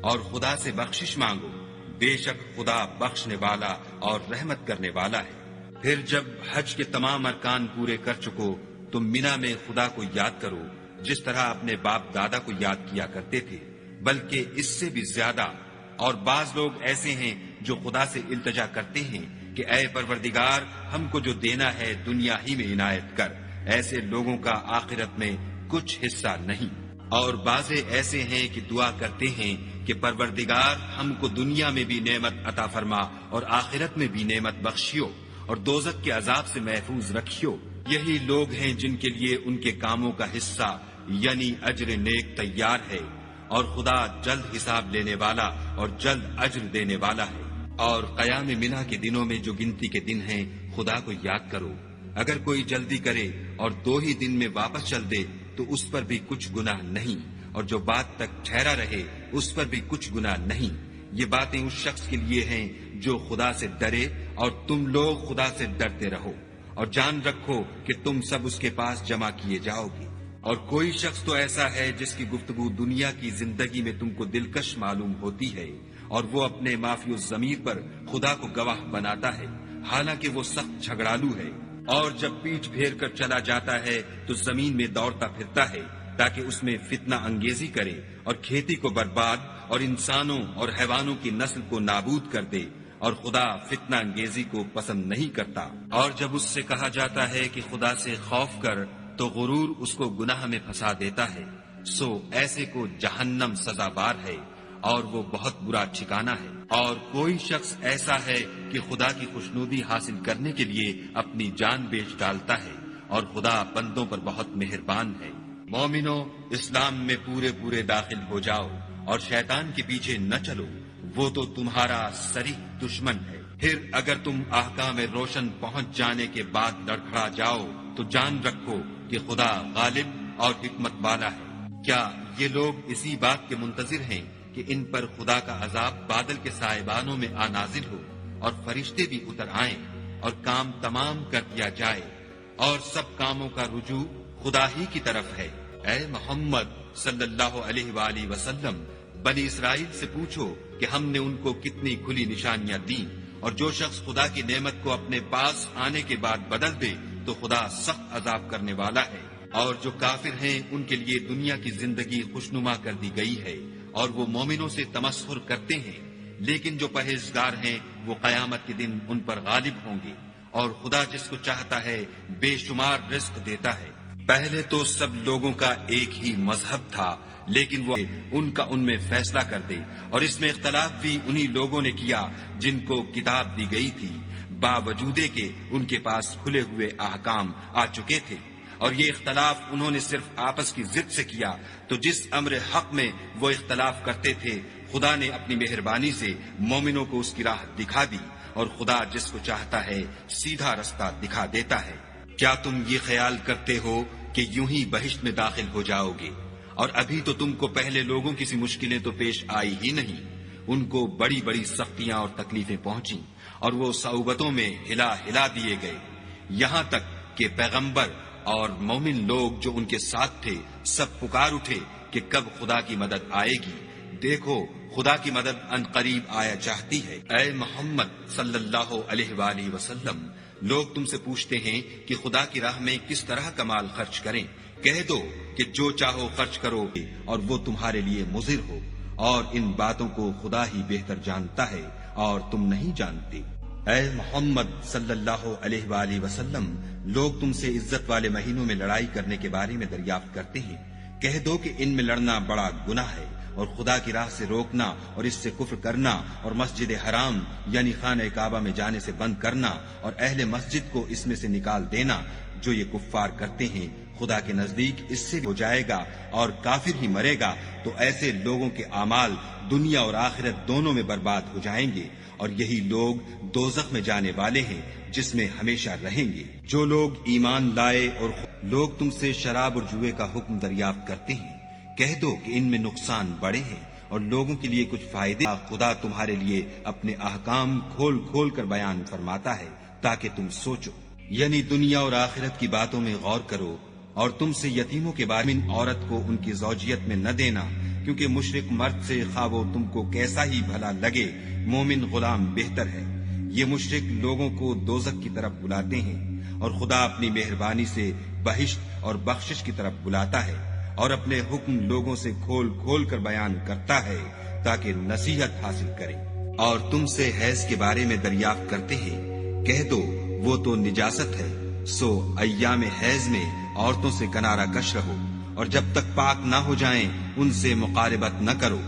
اور خدا سے بخشش مانگو، بے شک خدا بخشنے والا اور رحمت کرنے والا ہے۔ پھر جب حج کے تمام ارکان پورے کر چکو تو مینا میں خدا کو یاد کرو جس طرح اپنے باپ دادا کو یاد کیا کرتے تھے، بلکہ اس سے بھی زیادہ۔ اور بعض لوگ ایسے ہیں جو خدا سے التجا کرتے ہیں کہ اے پروردگار ہم کو جو دینا ہے دنیا ہی میں عنایت کر، ایسے لوگوں کا آخرت میں کچھ حصہ نہیں۔ اور بعض ایسے ہیں کہ دعا کرتے ہیں کہ پروردگار ہم کو دنیا میں بھی نعمت عطا فرما اور آخرت میں بھی نعمت بخشیو، اور دوزخ کے عذاب سے محفوظ رکھیو۔ یہی لوگ ہیں جن کے لیے ان کے کاموں کا حصہ یعنی اجر نیک تیار ہے، اور خدا جلد حساب لینے والا اور جلد اجر دینے والا ہے۔ اور قیام منا کے دنوں میں جو گنتی کے دن ہیں خدا کو یاد کرو، اگر کوئی جلدی کرے اور 2 ہی دن میں واپس چل دے تو اس پر بھی کچھ گناہ نہیں، اور جو بات تک ٹھہرا رہے اس پر بھی کچھ گناہ نہیں۔ یہ باتیں اس شخص کے لیے ہیں جو خدا سے ڈرے، اور تم لوگ خدا سے ڈرتے رہو، اور جان رکھو کہ تم سب اس کے پاس جمع کیے جاؤ گے۔ اور کوئی شخص تو ایسا ہے جس کی گفتگو دنیا کی زندگی میں تم کو دلکش معلوم ہوتی ہے، اور وہ اپنے معافی الضمیر پر خدا کو گواہ بناتا ہے، حالانکہ وہ سخت جھگڑالو ہے، اور جب پیٹھ پھیر کر چلا جاتا ہے تو زمین میں دوڑتا پھرتا ہے تاکہ اس میں فتنہ انگیزی کرے اور کھیتی کو برباد اور انسانوں اور حیوانوں کی نسل کو نابود کر دے، اور خدا فتنہ انگیزی کو پسند نہیں کرتا۔ اور جب اس سے کہا جاتا ہے کہ خدا سے خوف کر تو غرور اس کو گناہ میں پھنسا دیتا ہے، سو ایسے کو جہنم سزاوار ہے، اور وہ بہت برا ٹھکانہ ہے۔ اور کوئی شخص ایسا ہے کہ خدا کی خوشنودی حاصل کرنے کے لیے اپنی جان بیچ ڈالتا ہے، اور خدا بندوں پر بہت مہربان ہے۔ مومنو، اسلام میں پورے پورے داخل ہو جاؤ اور شیطان کے پیچھے نہ چلو، وہ تو تمہارا صریح دشمن ہے۔ پھر اگر تم احکام روشن پہنچ جانے کے بعد لڑکھڑا جاؤ تو جان رکھو کہ خدا غالب اور حکمت والا ہے۔ کیا یہ لوگ اسی بات کے منتظر ہیں کہ ان پر خدا کا عذاب بادل کے سائبانوں میں نازل ہو، اور فرشتے بھی اتر آئیں، اور کام تمام کر دیا جائے، اور سب کاموں کا رجوع خدا ہی کی طرف ہے؟ اے محمد صلی اللہ علیہ وآلہ وسلم، بنی اسرائیل سے پوچھو کہ ہم نے ان کو کتنی کھلی نشانیاں دیں، اور جو شخص خدا کی نعمت کو اپنے پاس آنے کے بعد بدل دے تو خدا سخت عذاب کرنے والا ہے۔ اور جو کافر ہیں ان کے لیے دنیا کی زندگی خوشنما کر دی گئی ہے، اور وہ مومنوں سے تمسخر کرتے ہیں، لیکن جو پرہیزگار ہیں وہ قیامت کے دن ان پر غالب ہوں گے، اور خدا جس کو چاہتا ہے بے شمار رزق دیتا ہے۔ پہلے تو سب لوگوں کا ایک ہی مذہب تھا، لیکن وہ ان کا ان میں فیصلہ کر دے، اور اس میں اختلاف بھی انہی لوگوں نے کیا جن کو کتاب دی گئی تھی، باوجود کہ ان کے پاس کھلے ہوئے احکام آ چکے تھے، اور یہ اختلاف انہوں نے صرف آپس کی ضد سے کیا۔ تو جس امر حق میں وہ اختلاف کرتے تھے خدا نے اپنی مہربانی سے مومنوں کو اس کی راہ دکھا دی، اور خدا جس کو چاہتا ہے سیدھا رستہ دکھا دیتا ہے۔ کیا تم یہ خیال کرتے ہو کہ یوں ہی بہشت میں داخل ہو جاؤ گے؟ اور ابھی تو تم کو پہلے لوگوں کی سی مشکلیں تو پیش آئی ہی نہیں، ان کو بڑی بڑی سختیاں اور تکلیفیں پہنچیں، اور وہ صعوبتوں میں ہلا ہلا دیے گئے، یہاں تک کہ پیغمبر اور مومن لوگ جو ان کے ساتھ تھے سب پکار اٹھے کہ کب خدا کی مدد آئے گی۔ دیکھو خدا کی مدد ان قریب آیا چاہتی ہے۔ اے محمد صلی اللہ علیہ وآلہ وسلم، لوگ تم سے پوچھتے ہیں کہ خدا کی راہ میں کس طرح کا مال خرچ کریں۔ کہہ دو کہ جو چاہو خرچ کرو، اور وہ تمہارے لیے مضر ہو، اور ان باتوں کو خدا ہی بہتر جانتا ہے اور تم نہیں جانتے۔ اے محمد صلی اللہ علیہ وآلہ وسلم، لوگ تم سے عزت والے مہینوں میں لڑائی کرنے کے بارے میں دریافت کرتے ہیں۔ کہہ دو کہ ان میں لڑنا بڑا گناہ ہے، اور خدا کی راہ سے روکنا اور اس سے کفر کرنا، اور مسجد حرام یعنی خانہ کعبہ میں جانے سے بند کرنا، اور اہل مسجد کو اس میں سے نکال دینا، جو یہ کفار کرتے ہیں، خدا کے نزدیک اس سے ہو جائے گا، اور کافر ہی مرے گا تو ایسے لوگوں کے اعمال دنیا اور آخرت دونوں میں برباد ہو جائیں گے، اور یہی لوگ دوزخ میں جانے والے ہیں جس میں ہمیشہ رہیں گے۔ جو لوگ ایمان لائے اور لوگ تم سے شراب اور جوئے کا حکم دریافت کرتے ہیں، کہہ دو کہ ان میں نقصان بڑے ہیں اور لوگوں کے لیے کچھ فائدے۔ خدا تمہارے لیے اپنے احکام کھول کھول کر بیان فرماتا ہے تاکہ تم سوچو، یعنی دنیا اور آخرت کی باتوں میں غور کرو، اور تم سے یتیموں کے بارے میں عورت کو ان کی زوجیت میں نہ دینا، کیونکہ مشرک مرد سے خواہ وہ تم کو کیسا ہی بھلا لگے، مومن غلام بہتر ہے۔ یہ مشرک لوگوں کو دوزخ کی طرف بلاتے ہیں، اور خدا اپنی مہربانی سے بہشت اور بخشش کی طرف بلاتا ہے، اور اپنے حکم لوگوں سے کھول کھول کر بیان کرتا ہے تاکہ نصیحت حاصل کریں۔ اور تم سے حیض کے بارے میں دریافت کرتے ہیں، کہہ دو وہ تو نجاست ہے، سو ایام حیض میں عورتوں سے کنارہ کش رہو، اور جب تک پاک نہ ہو جائیں ان سے مقاربت نہ کرو۔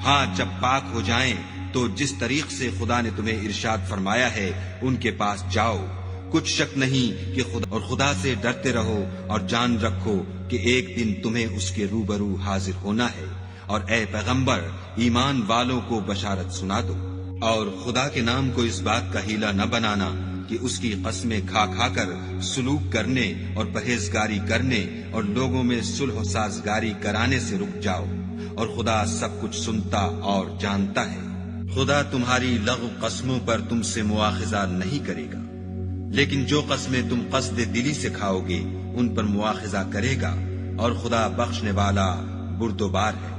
ہاں جب پاک ہو جائیں تو جس طریق سے خدا نے تمہیں ارشاد فرمایا ہے ان کے پاس جاؤ، کچھ شک نہیں کہ خدا سے ڈرتے رہو، اور جان رکھو کہ ایک دن تمہیں اس کے روبرو حاضر ہونا ہے۔ اور اے پیغمبر، ایمان والوں کو بشارت سنا دو، اور خدا کے نام کو اس بات کا ہیلا نہ بنانا کہ اس کی قسمیں کھا کھا کر سلوک کرنے اور پرہیزگاری کرنے اور لوگوں میں صلح و سازگاری کرانے سے رک جاؤ، اور خدا سب کچھ سنتا اور جانتا ہے۔ خدا تمہاری لغو قسموں پر تم سے مواخذہ نہیں کرے گا، لیکن جو قسمیں تم قصد دلی سے کھاؤ گے ان پر مواخذہ کرے گا، اور خدا بخشنے والا بردبار ہے۔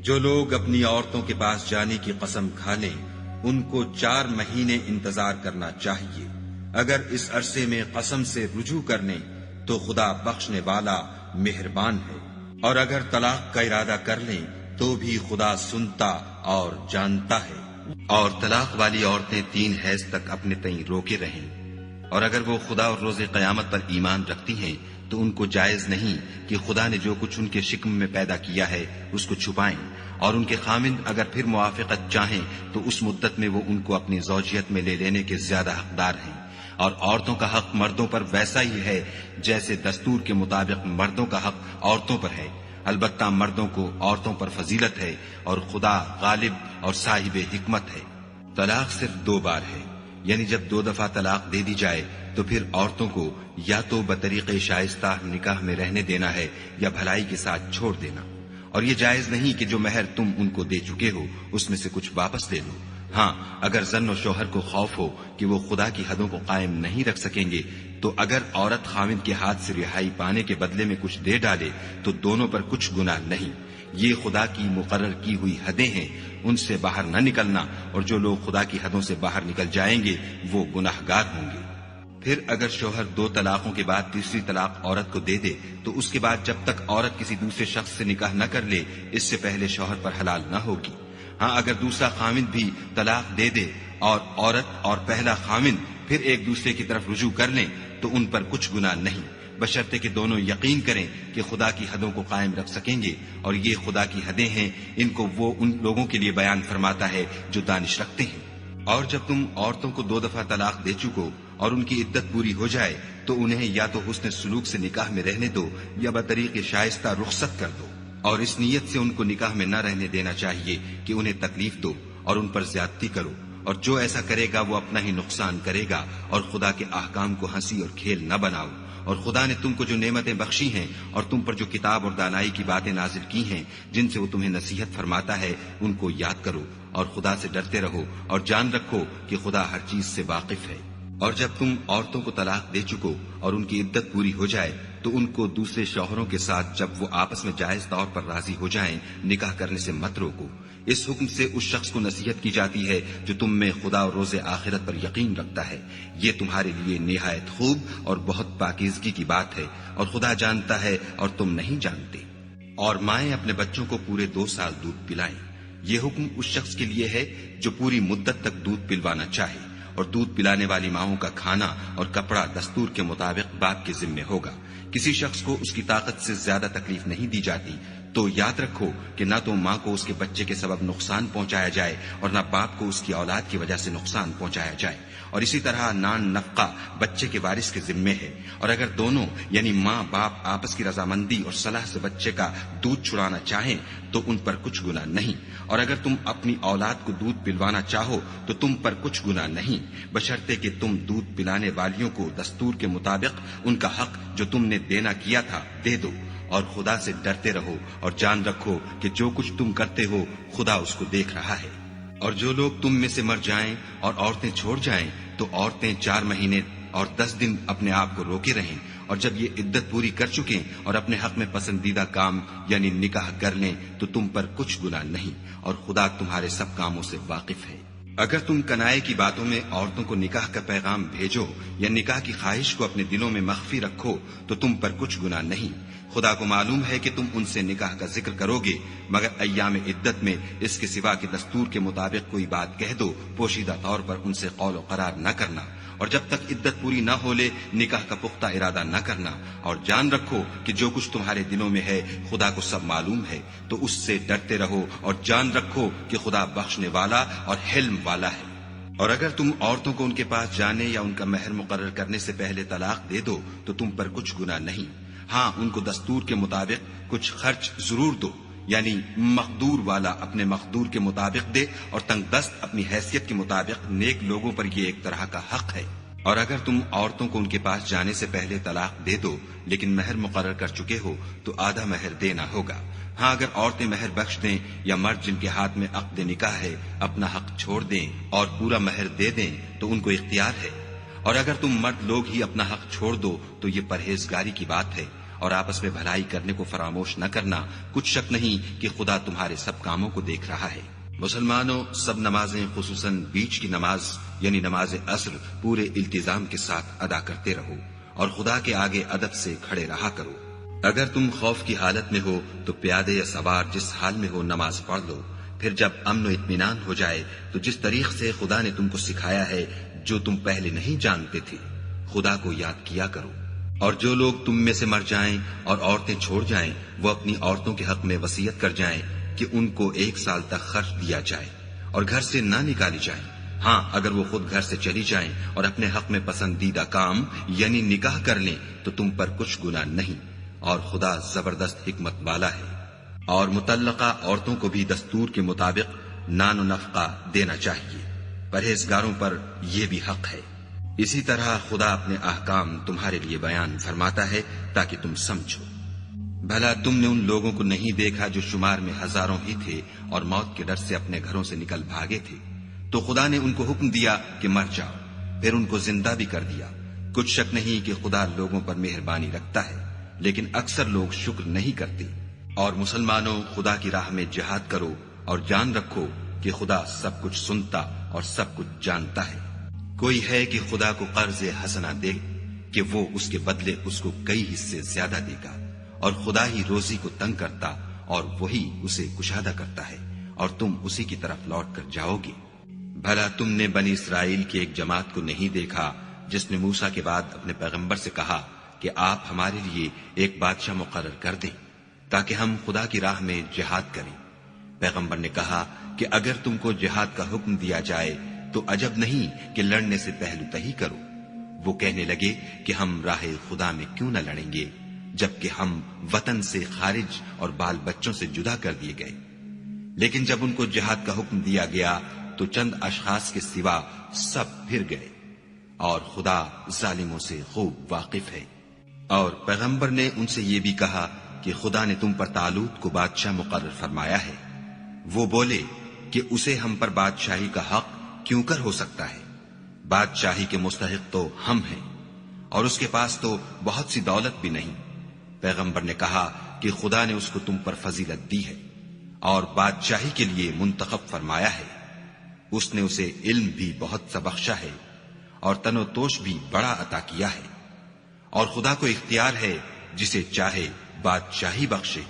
جو لوگ اپنی عورتوں کے پاس جانے کی قسم کھا لیں ان کو 4 مہینے انتظار کرنا چاہیے۔ اگر اس عرصے میں قسم سے رجوع کر لیں تو خدا بخشنے والا مہربان ہے، اور اگر طلاق کا ارادہ کر لیں تو بھی خدا سنتا اور جانتا ہے۔ اور طلاق والی عورتیں 3 حیض تک اپنے تئیں روکے رہیں، اور اگر وہ خدا اور روز قیامت پر ایمان رکھتی ہیں تو ان کو جائز نہیں کہ خدا نے جو کچھ ان کے شکم میں پیدا کیا ہے اس کو چھپائیں، اور ان کے خامند اگر پھر موافقت چاہیں تو اس مدت میں وہ ان کو اپنی زوجیت میں لے لینے کے زیادہ حقدار ہیں۔ اور عورتوں کا حق مردوں پر ویسا ہی ہے جیسے دستور کے مطابق مردوں کا حق عورتوں پر ہے، البتہ مردوں کو عورتوں پر فضیلت ہے، اور خدا غالب اور صاحب حکمت ہے۔ طلاق صرف 2 بار ہے، یعنی جب 2 دفعہ طلاق دے دی جائے تو پھر عورتوں کو یا تو بطریق شائستہ نکاح میں رہنے دینا ہے یا بھلائی کے ساتھ چھوڑ دینا، اور یہ جائز نہیں کہ جو مہر تم ان کو دے چکے ہو اس میں سے کچھ واپس لے لو۔ ہاں، اگر زن و شوہر کو خوف ہو کہ وہ خدا کی حدوں کو قائم نہیں رکھ سکیں گے تو اگر عورت خاوند کے ہاتھ سے رہائی پانے کے بدلے میں کچھ دے ڈالے تو دونوں پر کچھ گناہ نہیں۔ یہ خدا کی مقرر کی ہوئی حدیں ہیں، ان سے باہر نہ نکلنا، اور جو لوگ خدا کی حدوں سے باہر نکل جائیں گے وہ گناہگار ہوں گے۔ پھر اگر شوہر 2 طلاقوں کے بعد تیسری طلاق عورت کو دے دے تو اس کے بعد جب تک عورت کسی دوسرے شخص سے نکاح نہ کر لے اس سے پہلے شوہر پر حلال نہ ہوگی۔ ہاں، اگر دوسرا خامند بھی طلاق دے دے اور عورت اور پہلا خامند پھر ایک دوسرے کی طرف رجوع کر لیں تو ان پر کچھ گناہ نہیں، بشرطے کہ دونوں یقین کریں کہ خدا کی حدوں کو قائم رکھ سکیں گے، اور یہ خدا کی حدیں ہیں، ان کو وہ ان لوگوں کے لیے بیان فرماتا ہے جو دانش رکھتے ہیں۔ اور جب تم عورتوں کو 2 دفعہ طلاق دے چکو اور ان کی عدت پوری ہو جائے تو انہیں یا تو حسن سلوک سے نکاح میں رہنے دو یا بطریق شائستہ رخصت کر دو، اور اس نیت سے ان کو نکاح میں نہ رہنے دینا چاہیے کہ انہیں تکلیف دو اور ان پر زیادتی کرو، اور جو ایسا کرے گا وہ اپنا ہی نقصان کرے گا، اور خدا کے احکام کو ہنسی اور کھیل نہ بناؤ۔ اور خدا نے تم کو جو نعمتیں بخشی ہیں اور تم پر جو کتاب اور دانائی کی باتیں نازل کی ہیں جن سے وہ تمہیں نصیحت فرماتا ہے ان کو یاد کرو، اور خدا سے ڈرتے رہو، اور جان رکھو کہ خدا ہر چیز سے واقف ہے۔ اور جب تم عورتوں کو طلاق دے چکو اور ان کی عدت پوری ہو جائے تو ان کو دوسرے شوہروں کے ساتھ جب وہ آپس میں جائز طور پر راضی ہو جائیں نکاح کرنے سے مت روکو۔ اس حکم سے اس شخص کو نصیحت کی جاتی ہے جو تم میں خدا اور روز آخرت پر یقین رکھتا ہے، یہ تمہارے لیے نہایت خوب اور بہت پاکیزگی کی بات ہے، اور خدا جانتا ہے اور تم نہیں جانتے۔ اور مائیں اپنے بچوں کو پورے 2 سال دودھ پلائیں، یہ حکم اس شخص کے لیے ہے جو پوری مدت تک دودھ پلوانا چاہے، اور دودھ پلانے والی ماؤں کا کھانا اور کپڑا دستور کے مطابق باپ کے ذمے ہوگا۔ کسی شخص کو اس کی طاقت سے زیادہ تکلیف نہیں دی جاتی، تو یاد رکھو کہ نہ تو ماں کو اس کے بچے کے سبب نقصان پہنچایا جائے اور نہ باپ کو اس کی اولاد کی وجہ سے نقصان پہنچایا جائے، اور اسی طرح نان نفقہ بچے کے وارث کے ذمے ہے۔ اور اگر دونوں یعنی ماں باپ آپس کی رضامندی اور صلاح سے بچے کا دودھ چھڑانا چاہیں تو ان پر کچھ گناہ نہیں، اور اگر تم اپنی اولاد کو دودھ پلوانا چاہو تو تم پر کچھ گناہ نہیں، بشرطے کہ تم دودھ پلانے والیوں کو دستور کے مطابق ان کا حق جو تم نے دینا کیا تھا دے دو، اور خدا سے ڈرتے رہو، اور جان رکھو کہ جو کچھ تم کرتے ہو خدا اس کو دیکھ رہا ہے۔ اور جو لوگ تم میں سے مر جائیں اور عورتیں چھوڑ جائیں تو عورتیں 4 مہینے اور 10 دن اپنے آپ کو روکے رہیں، اور جب یہ عدت پوری کر چکیں اور اپنے حق میں پسندیدہ کام یعنی نکاح کر لیں تو تم پر کچھ گناہ نہیں، اور خدا تمہارے سب کاموں سے واقف ہے۔ اگر تم کنائے کی باتوں میں عورتوں کو نکاح کا پیغام بھیجو یا نکاح کی خواہش کو اپنے دلوں میں مخفی رکھو تو تم پر کچھ گناہ نہیں۔ خدا کو معلوم ہے کہ تم ان سے نکاح کا ذکر کرو گے، مگر ایام عدت میں اس کے سوا کہ دستور کے مطابق کوئی بات کہہ دو، پوشیدہ طور پر ان سے قول و قرار نہ کرنا، اور جب تک عدت پوری نہ ہو لے نکاح کا پختہ ارادہ نہ کرنا، اور جان رکھو کہ جو کچھ تمہارے دلوں میں ہے خدا کو سب معلوم ہے، تو اس سے ڈرتے رہو اور جان رکھو کہ خدا بخشنے والا اور حلم والا ہے۔ اور اگر تم عورتوں کو ان کے پاس جانے یا ان کا مہر مقرر کرنے سے پہلے طلاق دے دو تو تم پر کچھ گناہ نہیں، ہاں ان کو دستور کے مطابق کچھ خرچ ضرور دو، یعنی مقدور والا اپنے مقدور کے مطابق دے اور تنگ دست اپنی حیثیت کے مطابق، نیک لوگوں پر یہ ایک طرح کا حق ہے۔ اور اگر تم عورتوں کو ان کے پاس جانے سے پہلے طلاق دے دو لیکن مہر مقرر کر چکے ہو تو آدھا مہر دینا ہوگا۔ ہاں اگر عورتیں مہر بخش دیں یا مرد جن کے ہاتھ میں عقد نکاح ہے اپنا حق چھوڑ دیں اور پورا مہر دے دیں تو ان کو اختیار ہے۔ اور اگر تم مرد لوگ ہی اپنا حق چھوڑ دو تو یہ پرہیزگاری کی بات ہے، اور آپس میں بھلائی کرنے کو فراموش نہ کرنا، کچھ شک نہیں کہ خدا تمہارے سب کاموں کو دیکھ رہا ہے۔ مسلمانوں، سب نمازیں خصوصاً بیچ کی نماز یعنی نماز عصر پورے التزام کے ساتھ ادا کرتے رہو اور خدا کے آگے ادب سے کھڑے رہا کرو۔ اگر تم خوف کی حالت میں ہو تو پیادے یا سوار جس حال میں ہو نماز پڑھ لو، پھر جب امن و اطمینان ہو جائے تو جس طریق سے خدا نے تم کو سکھایا ہے جو تم پہلے نہیں جانتے تھے، خدا کو یاد کیا کرو۔ اور جو لوگ تم میں سے مر جائیں اور عورتیں چھوڑ جائیں وہ اپنی عورتوں کے حق میں وصیت کر جائیں کہ ان کو 1 سال تک خرچ دیا جائے اور گھر سے نہ نکالی جائیں۔ ہاں اگر وہ خود گھر سے چلی جائیں اور اپنے حق میں پسندیدہ کام یعنی نکاح کر لیں تو تم پر کچھ گناہ نہیں، اور خدا زبردست حکمت والا ہے۔ اور مطلقہ عورتوں کو بھی دستور کے مطابق نان و نفقہ دینا چاہیے، پرہیزگاروں پر یہ بھی حق ہے۔ اسی طرح خدا اپنے احکام تمہارے لیے بیان فرماتا ہے تاکہ تم سمجھو۔ بھلا تم نے ان لوگوں کو نہیں دیکھا جو شمار میں ہزاروں ہی تھے اور موت کے ڈر سے اپنے گھروں سے نکل بھاگے تھے، تو خدا نے ان کو حکم دیا کہ مر جاؤ، پھر ان کو زندہ بھی کر دیا۔ کچھ شک نہیں کہ خدا لوگوں پر مہربانی رکھتا ہے، لیکن اکثر لوگ شکر نہیں کرتے۔ اور مسلمانوں، خدا کی راہ میں جہاد کرو اور جان رکھو کہ خدا سب کچھ سنتا اور سب کچھ جانتا ہے۔ کوئی ہے کہ خدا کو قرض حسنہ دے کہ وہ اس کے بدلے اس کو کئی حصے زیادہ دے گا، اور خدا ہی روزی کو تنگ کرتا اور وہی اسے کشادہ کرتا ہے، اور تم اسی کی طرف لوٹ کر جاؤ گے۔ بھلا تم نے بنی اسرائیل کی ایک جماعت کو نہیں دیکھا جس نے موسیٰ کے بعد اپنے پیغمبر سے کہا کہ آپ ہمارے لیے ایک بادشاہ مقرر کر دیں تاکہ ہم خدا کی راہ میں جہاد کریں؟ پیغمبر نے کہا کہ اگر تم کو جہاد کا حکم دیا جائے تو عجب نہیں کہ لڑنے سے پہلو تہی کرو۔ وہ کہنے لگے کہ ہم راہ خدا میں کیوں نہ لڑیں گے جبکہ ہم وطن سے خارج اور بال بچوں سے جدا کر دیے گئے۔ لیکن جب ان کو جہاد کا حکم دیا گیا تو چند اشخاص کے سوا سب پھر گئے، اور خدا ظالموں سے خوب واقف ہے۔ اور پیغمبر نے ان سے یہ بھی کہا کہ خدا نے تم پر طالوت کو بادشاہ مقرر فرمایا ہے۔ وہ بولے کہ اسے ہم پر بادشاہی کا حق کیوں کر ہو سکتا ہے؟ بادشاہی کے مستحق تو ہم ہیں، اور اس کے پاس تو بہت سی دولت بھی نہیں۔ پیغمبر نے کہا کہ خدا نے اس کو تم پر فضیلت دی ہے اور بادشاہی کے لیے منتخب فرمایا ہے۔ اس نے اسے علم بھی بہت سا بخشا ہے اور تن و توش بھی بڑا عطا کیا ہے، اور خدا کو اختیار ہے جسے چاہے بادشاہی بخشے۔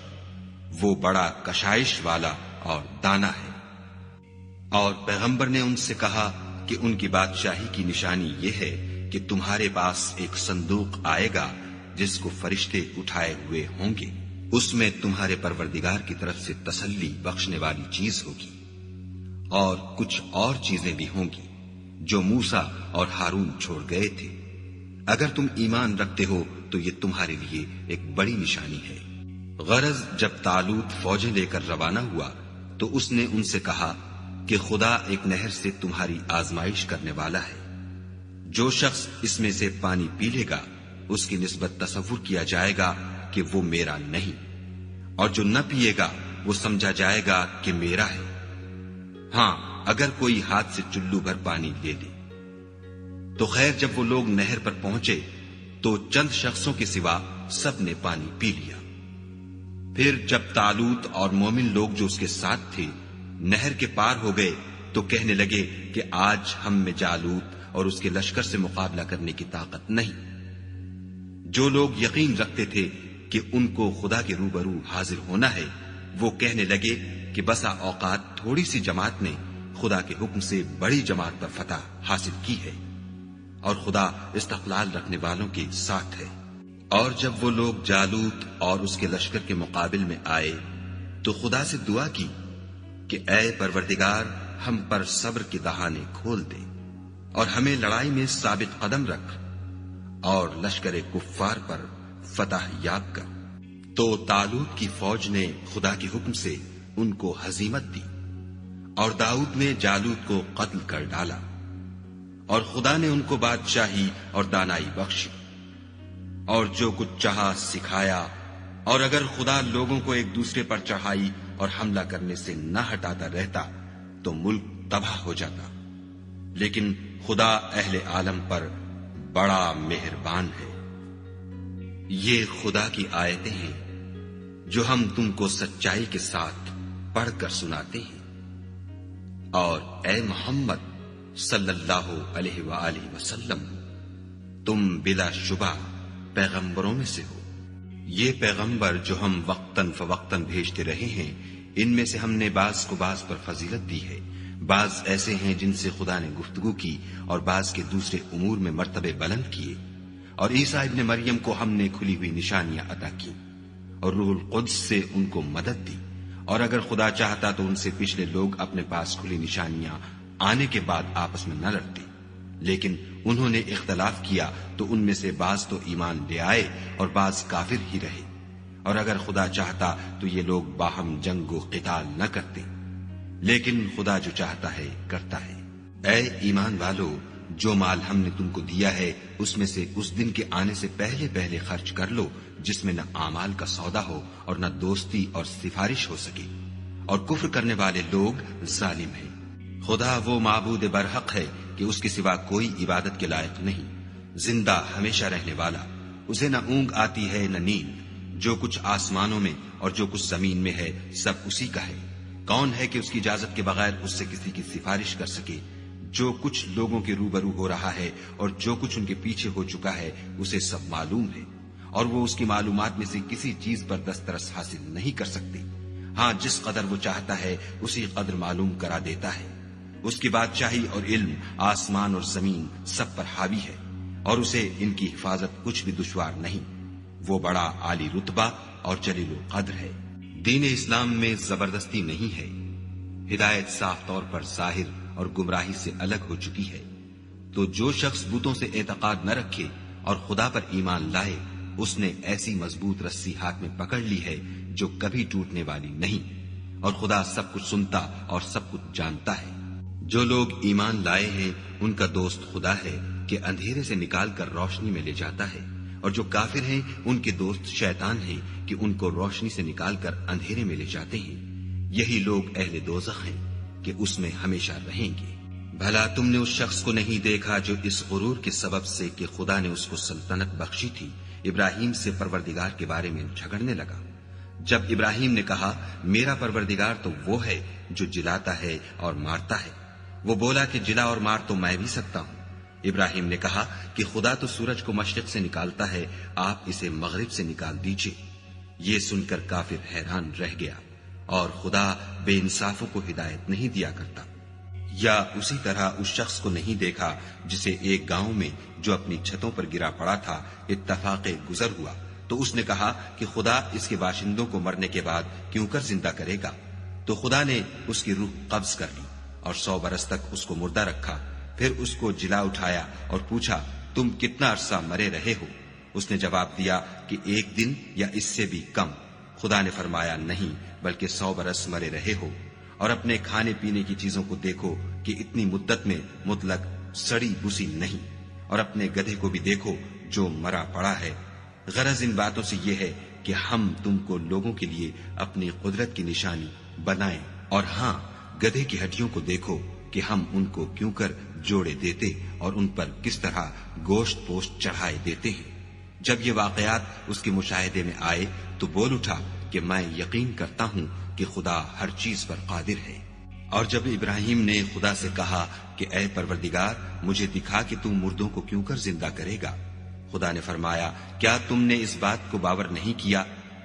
وہ بڑا کشائش والا اور دانا ہے۔ اور پیغمبر نے ان سے کہا کہ ان کی بادشاہی کی نشانی یہ ہے کہ تمہارے پاس ایک صندوق آئے گا جس کو فرشتے اٹھائے ہوئے ہوں گے، اس میں تمہارے پروردگار کی طرف سے تسلی بخشنے والی چیز ہوگی، اور کچھ اور چیزیں بھی ہوں گی جو موسیٰ اور ہارون چھوڑ گئے تھے۔ اگر تم ایمان رکھتے ہو تو یہ تمہارے لیے ایک بڑی نشانی ہے۔ غرض جب طالوت فوجیں لے کر روانہ ہوا تو اس نے ان سے کہا کہ خدا ایک نہر سے تمہاری آزمائش کرنے والا ہے۔ جو شخص اس میں سے پانی پی لے گا اس کی نسبت تصور کیا جائے گا کہ وہ میرا نہیں، اور جو نہ پیے گا وہ سمجھا جائے گا کہ میرا ہے۔ ہاں اگر کوئی ہاتھ سے چلو بھر پانی لے لے تو خیر، جب وہ لوگ نہر پر پہنچے تو چند شخصوں کے سوا سب نے پانی پی لیا۔ پھر جب طالوت اور مومن لوگ جو اس کے ساتھ تھے نہر کے پار ہو گئے تو کہنے لگے کہ آج ہم میں جالوت اور اس کے لشکر سے مقابلہ کرنے کی طاقت نہیں۔ جو لوگ یقین رکھتے تھے کہ ان کو خدا کے روبرو حاضر ہونا ہے وہ کہنے لگے کہ بسا اوقات تھوڑی سی جماعت نے خدا کے حکم سے بڑی جماعت پر فتح حاصل کی ہے، اور خدا استقلال رکھنے والوں کے ساتھ ہے۔ اور جب وہ لوگ جالوت اور اس کے لشکر کے مقابل میں آئے تو خدا سے دعا کی کہ اے پروردگار، ہم پر صبر کے دہانے کھول دے اور ہمیں لڑائی میں ثابت قدم رکھ اور لشکر کفار پر فتح یاب کر۔ تو طالوت کی فوج نے خدا کے حکم سے ان کو ہزیمت دی، اور داؤد نے جالوت کو قتل کر ڈالا، اور خدا نے ان کو بادشاہی اور دانائی بخشی اور جو کچھ چاہا سکھایا، اور اگر خدا لوگوں کو ایک دوسرے پر چڑھائی اور حملہ کرنے سے نہ ہٹاتا رہتا تو ملک تباہ ہو جاتا، لیکن خدا اہل عالم پر بڑا مہربان ہے۔ یہ خدا کی آیتیں ہیں جو ہم تم کو سچائی کے ساتھ پڑھ کر سناتے ہیں، اور اے محمد صلی اللہ علیہ وآلہ وسلم، تم بلا شبہ پیغمبروں میں سے ہو۔ یہ پیغمبر جو ہم وقتاً فوقتاً بھیجتے رہے ہیں، ان میں سے ہم نے بعض کو بعض پر فضیلت دی ہے، بعض ایسے ہیں جن سے خدا نے گفتگو کی اور بعض کے دوسرے امور میں مرتبے بلند کیے، اور عیسیٰ ابن مریم کو ہم نے کھلی ہوئی نشانیاں عطا کی اور روح القدس سے ان کو مدد دی، اور اگر خدا چاہتا تو ان سے پچھلے لوگ اپنے پاس کھلی نشانیاں آنے کے بعد آپس میں نہ لڑتے، لیکن انہوں نے اختلاف کیا تو ان میں سے بعض تو ایمان لے آئے اور بعض کافر ہی رہے، اور اگر خدا چاہتا تو یہ لوگ باہم جنگ و قتال نہ کرتے، لیکن خدا جو چاہتا ہے کرتا ہے۔ اے ایمان والو، جو مال ہم نے تم کو دیا ہے اس میں سے اس دن کے آنے سے پہلے پہلے خرچ کر لو جس میں نہ اعمال کا سودا ہو اور نہ دوستی اور سفارش ہو سکے، اور کفر کرنے والے لوگ ظالم ہیں۔ خدا وہ معبود برحق ہے کہ اس کے سوا کوئی عبادت کے لائق نہیں، زندہ ہمیشہ رہنے والا، اسے نہ اونگ آتی ہے نہ نیند، جو کچھ آسمانوں میں اور جو کچھ زمین میں ہے سب اسی کا ہے۔ کون ہے کہ اس کی اجازت کے بغیر اس سے کسی کی سفارش کر سکے؟ جو کچھ لوگوں کے روبرو ہو رہا ہے اور جو کچھ ان کے پیچھے ہو چکا ہے اسے سب معلوم ہے، اور وہ اس کی معلومات میں سے کسی چیز پر دسترس حاصل نہیں کر سکتے۔ ہاں، جس قدر وہ چاہتا ہے اسی قدر معلوم کرا دیتا ہے۔ اس کی بادشاہی اور علم آسمان اور زمین سب پر حاوی ہے، اور اسے ان کی حفاظت کچھ بھی دشوار نہیں۔ وہ بڑا عالی رتبہ اور جلیل القدر ہے۔ دین اسلام میں زبردستی نہیں ہے، ہدایت صاف طور پر ظاہر اور گمراہی سے الگ ہو چکی ہے۔ تو جو شخص بتوں سے اعتقاد نہ رکھے اور خدا پر ایمان لائے، اس نے ایسی مضبوط رسی ہاتھ میں پکڑ لی ہے جو کبھی ٹوٹنے والی نہیں، اور خدا سب کچھ سنتا اور سب کچھ جانتا ہے۔ جو لوگ ایمان لائے ہیں ان کا دوست خدا ہے کہ اندھیرے سے نکال کر روشنی میں لے جاتا ہے، اور جو کافر ہیں ان کے دوست شیطان ہیں کہ ان کو روشنی سے نکال کر اندھیرے میں لے جاتے ہیں۔ یہی لوگ اہل دوزخ ہیں کہ اس میں ہمیشہ رہیں گے۔ بھلا تم نے اس شخص کو نہیں دیکھا جو اس غرور کے سبب سے کہ خدا نے اس کو سلطنت بخشی تھی، ابراہیم سے پروردگار کے بارے میں جھگڑنے لگا؟ جب ابراہیم نے کہا میرا پروردگار تو وہ ہے جو جلاتا ہے اور مارتا ہے، وہ بولا کہ جلا اور مار تو میں بھی سکتا ہوں۔ ابراہیم نے کہا کہ خدا تو سورج کو مشرق سے نکالتا ہے، آپ اسے مغرب سے نکال دیجئے۔ یہ سن کر کافر حیران رہ گیا، اور خدا بے انصافوں کو ہدایت نہیں دیا کرتا۔ یا اسی طرح اس شخص کو نہیں دیکھا جسے ایک گاؤں میں جو اپنی چھتوں پر گرا پڑا تھا اتفاق گزر ہوا، تو اس نے کہا کہ خدا اس کے باشندوں کو مرنے کے بعد کیوں کر زندہ کرے گا؟ تو خدا نے اس کی روح قبض کر لی اور 100 برس تک اس کو مردہ رکھا، پھر اس کو جلا اٹھایا اور پوچھا تم کتنا عرصہ مرے رہے ہو؟ اس نے جواب دیا کہ 1 دن یا اس سے بھی کم۔ خدا نے فرمایا نہیں، بلکہ 100 برس مرے رہے ہو، اور اپنے کھانے پینے کی چیزوں کو دیکھو کہ اتنی مدت میں مطلق سڑی بسی نہیں، اور اپنے گدھے کو بھی دیکھو جو مرا پڑا ہے۔ غرض ان باتوں سے یہ ہے کہ ہم تم کو لوگوں کے لیے اپنی قدرت کی نشانی بنائیں، اور ہاں، گدھے کی ہڈیوں کو دیکھو کہ ہم ان کو کیوں کر جوڑے دیتے اور ان پر کس طرح گوشت پوشت چڑھائے دیتے ہیں۔ جب یہ واقعات اس کے مشاہدے میں آئے تو بول اٹھا کہ میں یقین کرتا ہوں کہ خدا ہر چیز پر قادر ہے۔ اور جب ابراہیم نے خدا سے کہا کہ اے پروردگار مجھے دکھا کہ تم مردوں کو کیوں کر زندہ کرے گا، خدا نے فرمایا کیا تم نے اس بات کو باور نہیں کیا؟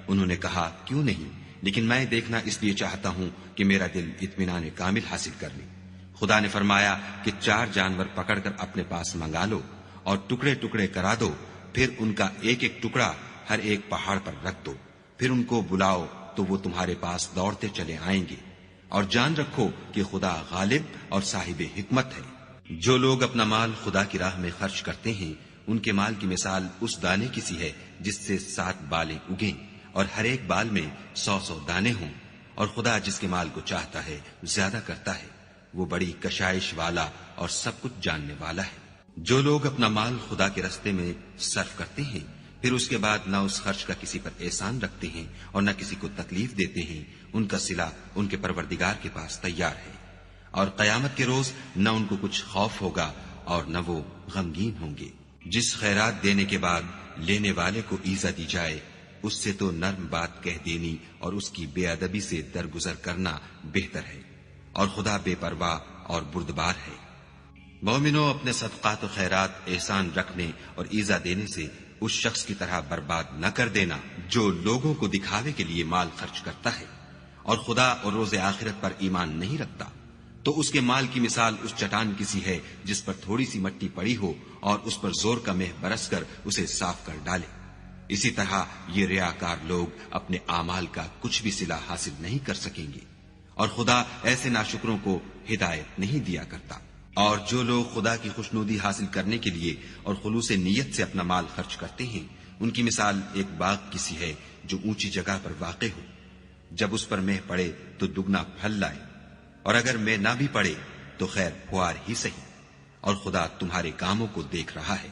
انہوں نے کہا کیوں نہیں، لیکن میں دیکھنا اس لیے چاہتا ہوں کہ میرا دل اطمینان کامل حاصل کر لے۔ خدا نے فرمایا کہ 4 جانور پکڑ کر اپنے پاس منگا لو اور ٹکڑے ٹکڑے کرا دو، پھر ان کا ایک ایک ٹکڑا ہر ایک پہاڑ پر رکھ دو، پھر ان کو بلاؤ تو وہ تمہارے پاس دوڑتے چلے آئیں گے، اور جان رکھو کہ خدا غالب اور صاحب حکمت ہے۔ جو لوگ اپنا مال خدا کی راہ میں خرچ کرتے ہیں ان کے مال کی مثال اس دانے کی سی ہے جس سے 7 بالیں اگیں اور ہر ایک بال میں 100 دانے ہوں، اور خدا جس کے مال کو چاہتا ہے زیادہ کرتا ہے۔ وہ بڑی کشائش والا اور سب کچھ جاننے والا ہے۔ جو لوگ اپنا مال خدا کے راستے میں صرف کرتے ہیں، پھر اس کے بعد نہ اس خرچ کا کسی پر احسان رکھتے ہیں اور نہ کسی کو تکلیف دیتے ہیں، ان کا صلہ ان کے پروردگار کے پاس تیار ہے، اور قیامت کے روز نہ ان کو کچھ خوف ہوگا اور نہ وہ غمگین ہوں گے۔ جس خیرات دینے کے بعد لینے والے کو ایزا دی جائے، اس سے تو نرم بات کہہ دینی اور اس کی بے ادبی سے درگزر کرنا بہتر ہے، اور خدا بے پرواہ اور بردبار ہے۔ مومنوں، اپنے صدقات و خیرات احسان رکھنے اور ایزا دینے سے اس شخص کی طرح برباد نہ کر دینا جو لوگوں کو دکھاوے کے لیے مال خرچ کرتا ہے اور خدا اور روز آخرت پر ایمان نہیں رکھتا، تو اس کے مال کی مثال اس چٹان کی سی ہے جس پر تھوڑی سی مٹی پڑی ہو اور اس پر زور کا مہ برس کر اسے صاف کر ڈالے۔ اسی طرح یہ ریاکار لوگ اپنے اعمال کا کچھ بھی صلہ حاصل نہیں کر سکیں گے، اور خدا ایسے ناشکروں کو ہدایت نہیں دیا کرتا۔ اور جو لوگ خدا کی خوشنودی حاصل کرنے کے لیے اور خلوص نیت سے اپنا مال خرچ کرتے ہیں، ان کی مثال ایک باغ کی سی ہے جو اونچی جگہ پر واقع ہو، جب اس پر مہ پڑے تو دگنا پھل لائے، اور اگر مہ نہ بھی پڑے تو خیر پھوار ہی سہی، اور خدا تمہارے کاموں کو دیکھ رہا ہے۔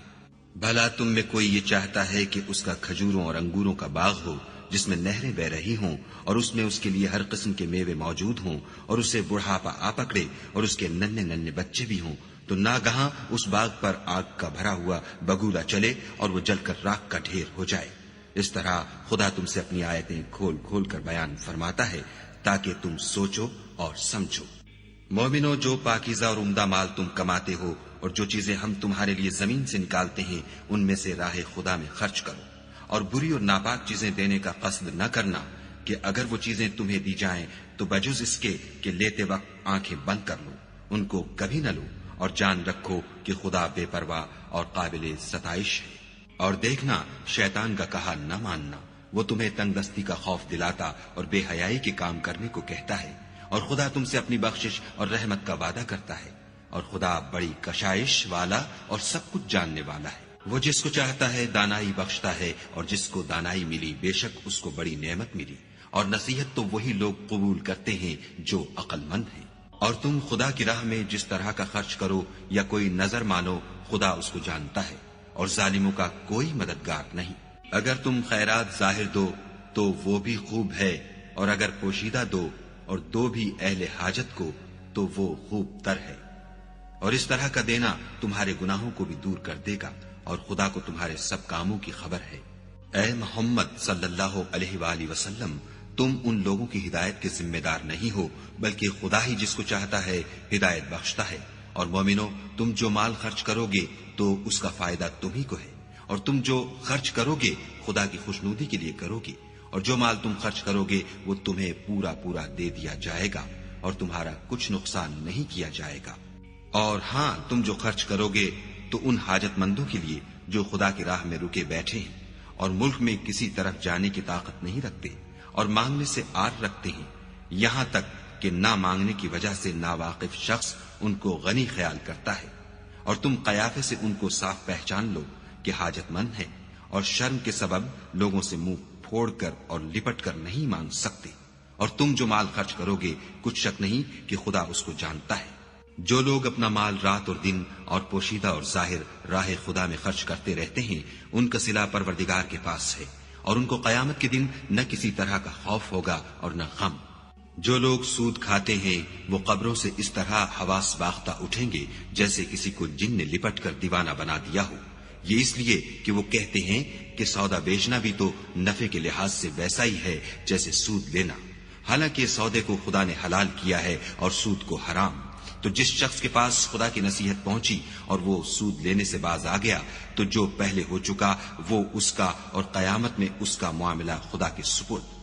بھلا تم میں کوئی یہ چاہتا ہے کہ اس کا کھجوروں اور انگوروں کا باغ ہو جس میں نہریں بہ رہی ہوں اور اس میں اس کے لیے ہر قسم کے میوے موجود ہوں اور اسے بڑھاپا آ پکڑے اور اس کے ننھے ننھے بچے بھی ہوں، تو ناگہاں اس باغ پر آگ کا بھرا ہوا بگولا چلے اور وہ جل کر راکھ کا ڈھیر ہو جائے؟ اس طرح خدا تم سے اپنی آیتیں کھول کھول کر بیان فرماتا ہے تاکہ تم سوچو اور سمجھو۔ مومنو، جو پاکیزہ اور عمدہ مال تم کماتے ہو اور جو چیزیں ہم تمہارے لیے زمین سے نکالتے ہیں، ان میں سے راہ خدا میں خرچ کرو، اور بری اور ناپاک چیزیں دینے کا قصد نہ کرنا کہ اگر وہ چیزیں تمہیں دی جائیں تو بجز اس کے کہ لیتے وقت آنکھیں بند کر لو، ان کو کبھی نہ لو، اور جان رکھو کہ خدا بے پرواہ اور قابل ستائش ہے۔ اور دیکھنا، شیطان کا کہا نہ ماننا، وہ تمہیں تنگ دستی کا خوف دلاتا اور بے حیائی کے کام کرنے کو کہتا ہے، اور خدا تم سے اپنی بخشش اور رحمت کا وعدہ کرتا ہے، اور خدا بڑی کشائش والا اور سب کچھ جاننے والا ہے۔ وہ جس کو چاہتا ہے دانائی بخشتا ہے، اور جس کو دانائی ملی بے شک اس کو بڑی نعمت ملی، اور نصیحت تو وہی لوگ قبول کرتے ہیں جو عقل مند ہیں۔ اور تم خدا کی راہ میں جس طرح کا خرچ کرو یا کوئی نظر مانو، خدا اس کو جانتا ہے، اور ظالموں کا کوئی مددگار نہیں۔ اگر تم خیرات ظاہر دو تو وہ بھی خوب ہے، اور اگر پوشیدہ دو اور دو بھی اہل حاجت کو تو وہ خوب تر ہے، اور اس طرح کا دینا تمہارے گناہوں کو بھی دور کر دے گا، اور خدا کو تمہارے سب کاموں کی خبر ہے۔ اے محمد صلی اللہ علیہ وآلہ وسلم، تم ان لوگوں کی ہدایت کے ذمہ دار نہیں ہو، بلکہ خدا ہی جس کو چاہتا ہے ہدایت بخشتا ہے۔ اور مومنو، تم جو مال خرچ کرو گے تو اس کا فائدہ تمہیں کو ہے، اور تم جو خرچ کرو گے خدا کی خوشنودی کے لیے کرو گے، اور جو مال تم خرچ کرو گے وہ تمہیں پورا پورا دے دیا جائے گا، اور تمہارا کچھ نقصان نہیں کیا جائے گا۔ اور ہاں، تم جو خرچ کرو گے تو ان حاجت مندوں کے لیے جو خدا کی راہ میں رکے بیٹھے ہیں اور ملک میں کسی طرف جانے کی طاقت نہیں رکھتے اور مانگنے سے آر رکھتے ہیں، یہاں تک کہ نہ مانگنے کی وجہ سے ناواقف شخص ان کو غنی خیال کرتا ہے، اور تم قیافے سے ان کو صاف پہچان لو کہ حاجت مند ہیں، اور شرم کے سبب لوگوں سے منہ پھوڑ کر اور لپٹ کر نہیں مانگ سکتے۔ اور تم جو مال خرچ کرو گے کچھ شک نہیں کہ خدا اس کو جانتا ہے۔ جو لوگ اپنا مال رات اور دن اور پوشیدہ اور ظاہر راہ خدا میں خرچ کرتے رہتے ہیں، ان کا صلہ پروردگار کے پاس ہے، اور ان کو قیامت کے دن نہ کسی طرح کا خوف ہوگا اور نہ غم۔ جو لوگ سود کھاتے ہیں وہ قبروں سے اس طرح حواس باختہ اٹھیں گے جیسے کسی کو جن نے لپٹ کر دیوانہ بنا دیا ہو، یہ اس لیے کہ وہ کہتے ہیں کہ سودا بیچنا بھی تو نفع کے لحاظ سے ویسا ہی ہے جیسے سود لینا، حالانکہ سودے کو خدا نے حلال کیا ہے اور سود کو حرام۔ تو جس شخص کے پاس خدا کی نصیحت پہنچی اور وہ سود لینے سے باز آ گیا تو جو پہلے ہو چکا وہ اس کا، اور قیامت میں اس کا معاملہ خدا کے سپرد۔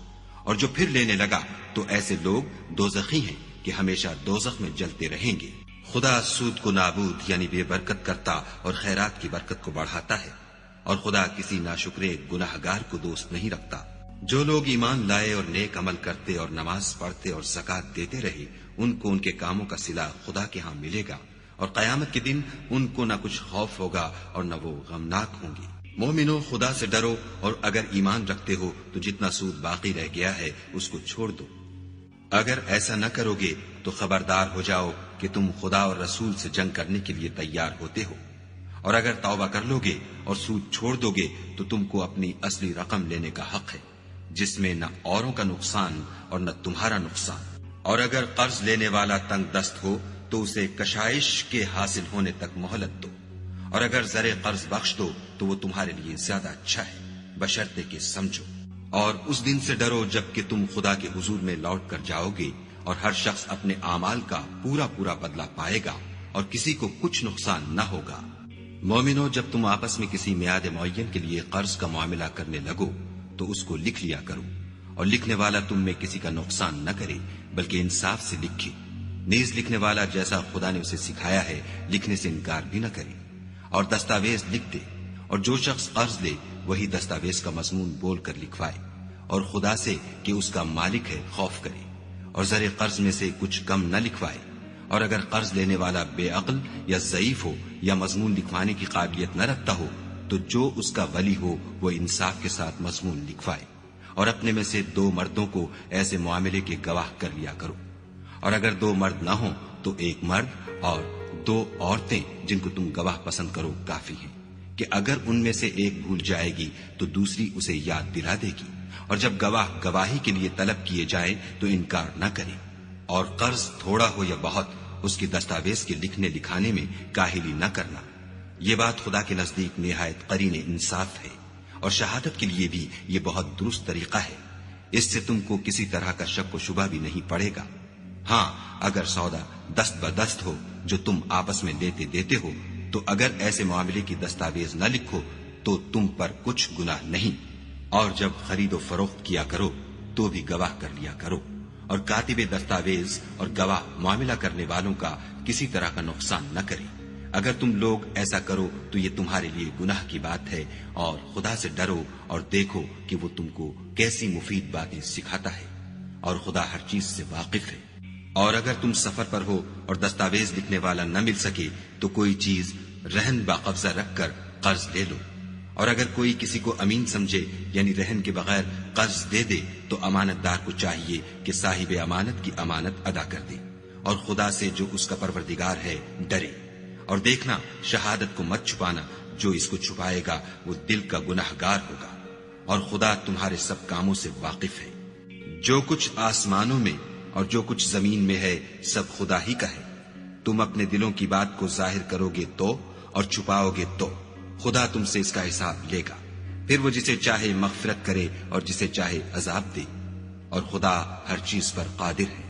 اور جو پھر لینے لگا تو ایسے لوگ دوزخی ہیں کہ ہمیشہ دوزخ میں جلتے رہیں گے۔ خدا سود کو نابود یعنی بے برکت کرتا اور خیرات کی برکت کو بڑھاتا ہے، اور خدا کسی ناشکرے گناہگار کو دوست نہیں رکھتا۔ جو لوگ ایمان لائے اور نیک عمل کرتے اور نماز پڑھتے اور زکات دیتے رہے، ان کو ان کے کاموں کا صلہ خدا کے ہاں ملے گا، اور قیامت کے دن ان کو نہ کچھ خوف ہوگا اور نہ وہ غمناک ہوں گے۔ مومنو، خدا سے ڈرو، اور اگر ایمان رکھتے ہو تو جتنا سود باقی رہ گیا ہے اس کو چھوڑ دو۔ اگر ایسا نہ کرو گے تو خبردار ہو جاؤ کہ تم خدا اور رسول سے جنگ کرنے کے لیے تیار ہوتے ہو، اور اگر توبہ کر لو گے اور سود چھوڑ دو گے تو تم کو اپنی اصلی رقم لینے کا حق ہے، جس میں نہ اوروں کا نقصان اور نہ تمہارا نقصان۔ اور اگر قرض لینے والا تنگ دست ہو تو اسے کشائش کے حاصل ہونے تک مہلت دو، اور اگر زر قرض بخش دو تو وہ تمہارے لیے زیادہ اچھا ہے، بشرطے کہ سمجھو۔ اور اس دن سے ڈرو جب کہ تم خدا کے حضور میں لوٹ کر جاؤ گے، اور ہر شخص اپنے اعمال کا پورا پورا بدلہ پائے گا، اور کسی کو کچھ نقصان نہ ہوگا۔ مومنو، جب تم آپس میں کسی میعاد معین کے لیے قرض کا معاملہ کرنے لگو تو اس کو لکھ لیا کرو، اور لکھنے والا تم میں کسی کا نقصان نہ کرے بلکہ انصاف سے لکھے۔ نیز لکھنے والا جیسا خدا نے اسے سکھایا ہے لکھنے سے انکار بھی نہ کرے، اور دستاویز لکھ دے، اور جو شخص قرض لے وہی دستاویز کا مضمون بول کر لکھوائے، اور خدا سے کہ اس کا مالک ہے خوف کرے، اور زر قرض میں سے کچھ کم نہ لکھوائے۔ اور اگر قرض لینے والا بے عقل یا ضعیف ہو یا مضمون لکھوانے کی قابلیت نہ رکھتا ہو تو جو اس کا ولی ہو وہ انصاف کے ساتھ مضمون لکھوائے، اور اپنے میں سے 2 مردوں کو ایسے معاملے کے گواہ کر لیا کرو، اور اگر 2 مرد نہ ہوں تو 1 مرد اور 2 عورتیں جن کو تم گواہ پسند کرو کافی ہیں، کہ اگر ان میں سے ایک بھول جائے گی تو دوسری اسے یاد دلا دے گی، اور جب گواہ گواہی کے لیے طلب کیے جائیں تو انکار نہ کریں۔ اور قرض تھوڑا ہو یا بہت اس کی دستاویز کے لکھنے لکھانے میں کاہلی نہ کرنا، یہ بات خدا کے نزدیک نہایت قرین انصاف ہے، اور شہادت کے لیے بھی یہ بہت درست طریقہ ہے، اس سے تم کو کسی طرح کا شک و شبہ بھی نہیں پڑے گا۔ ہاں، اگر سودا دست بدست ہو جو تم آپس میں لیتے دیتے ہو تو اگر ایسے معاملے کی دستاویز نہ لکھو تو تم پر کچھ گناہ نہیں، اور جب خرید و فروخت کیا کرو تو بھی گواہ کر لیا کرو، اور کاتب دستاویز اور گواہ معاملہ کرنے والوں کا کسی طرح کا نقصان نہ کرے۔ اگر تم لوگ ایسا کرو تو یہ تمہارے لیے گناہ کی بات ہے، اور خدا سے ڈرو اور دیکھو کہ وہ تم کو کیسی مفید باتیں سکھاتا ہے، اور خدا ہر چیز سے واقف ہے۔ اور اگر تم سفر پر ہو اور دستاویز لکھنے والا نہ مل سکے تو کوئی چیز رہن باقبضہ رکھ کر قرض لے لو، اور اگر کوئی کسی کو امین سمجھے یعنی رہن کے بغیر قرض دے دے تو امانت دار کو چاہیے کہ صاحب امانت کی امانت ادا کر دے، اور خدا سے جو اس کا پروردگار ہے ڈرے۔ اور دیکھنا، شہادت کو مت چھپانا، جو اس کو چھپائے گا وہ دل کا گناہگار ہوگا، اور خدا تمہارے سب کاموں سے واقف ہے۔ جو کچھ آسمانوں میں اور جو کچھ زمین میں ہے سب خدا ہی کا ہے۔ تم اپنے دلوں کی بات کو ظاہر کرو گے تو اور چھپاؤ گے تو خدا تم سے اس کا حساب لے گا، پھر وہ جسے چاہے مغفرت کرے اور جسے چاہے عذاب دے، اور خدا ہر چیز پر قادر ہے۔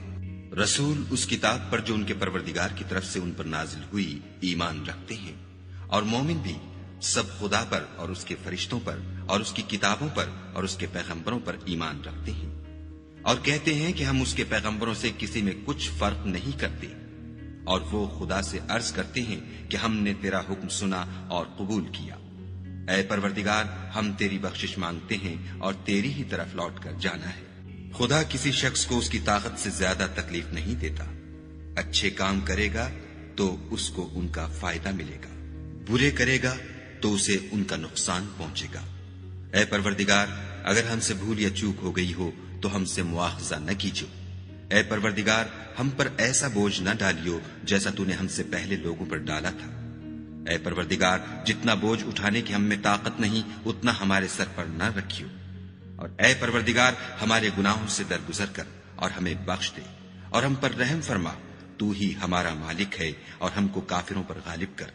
رسول اس کتاب پر جو ان کے پروردگار کی طرف سے ان پر نازل ہوئی ایمان رکھتے ہیں، اور مومن بھی سب خدا پر اور اس کے فرشتوں پر اور اس کی کتابوں پر اور اس کے پیغمبروں پر ایمان رکھتے ہیں، اور کہتے ہیں کہ ہم اس کے پیغمبروں سے کسی میں کچھ فرق نہیں کرتے، اور وہ خدا سے عرض کرتے ہیں کہ ہم نے تیرا حکم سنا اور قبول کیا۔ اے پروردگار، ہم تیری بخشش مانگتے ہیں اور تیری ہی طرف لوٹ کر جانا ہے۔ خدا کسی شخص کو اس کی طاقت سے زیادہ تکلیف نہیں دیتا، اچھے کام کرے گا تو اس کو ان کا فائدہ ملے گا، برے کرے گا تو اسے ان کا نقصان پہنچے گا۔ اے پروردگار، اگر ہم سے بھول یا چوک ہو گئی ہو تو ہم سے مواخذہ نہ کیجو۔ اے پروردگار، ہم پر ایسا بوجھ نہ ڈالیو جیسا تو نے ہم سے پہلے لوگوں پر ڈالا تھا۔ اے پروردگار، جتنا بوجھ اٹھانے کی ہم میں طاقت نہیں اتنا ہمارے سر پر نہ رکھیو، اور اے پروردگار ہمارے گناہوں سے درگزر کر اور ہمیں بخش دے، اور ہم پر رحم فرما، تو ہی ہمارا مالک ہے اور ہم کو کافروں پر غالب کر۔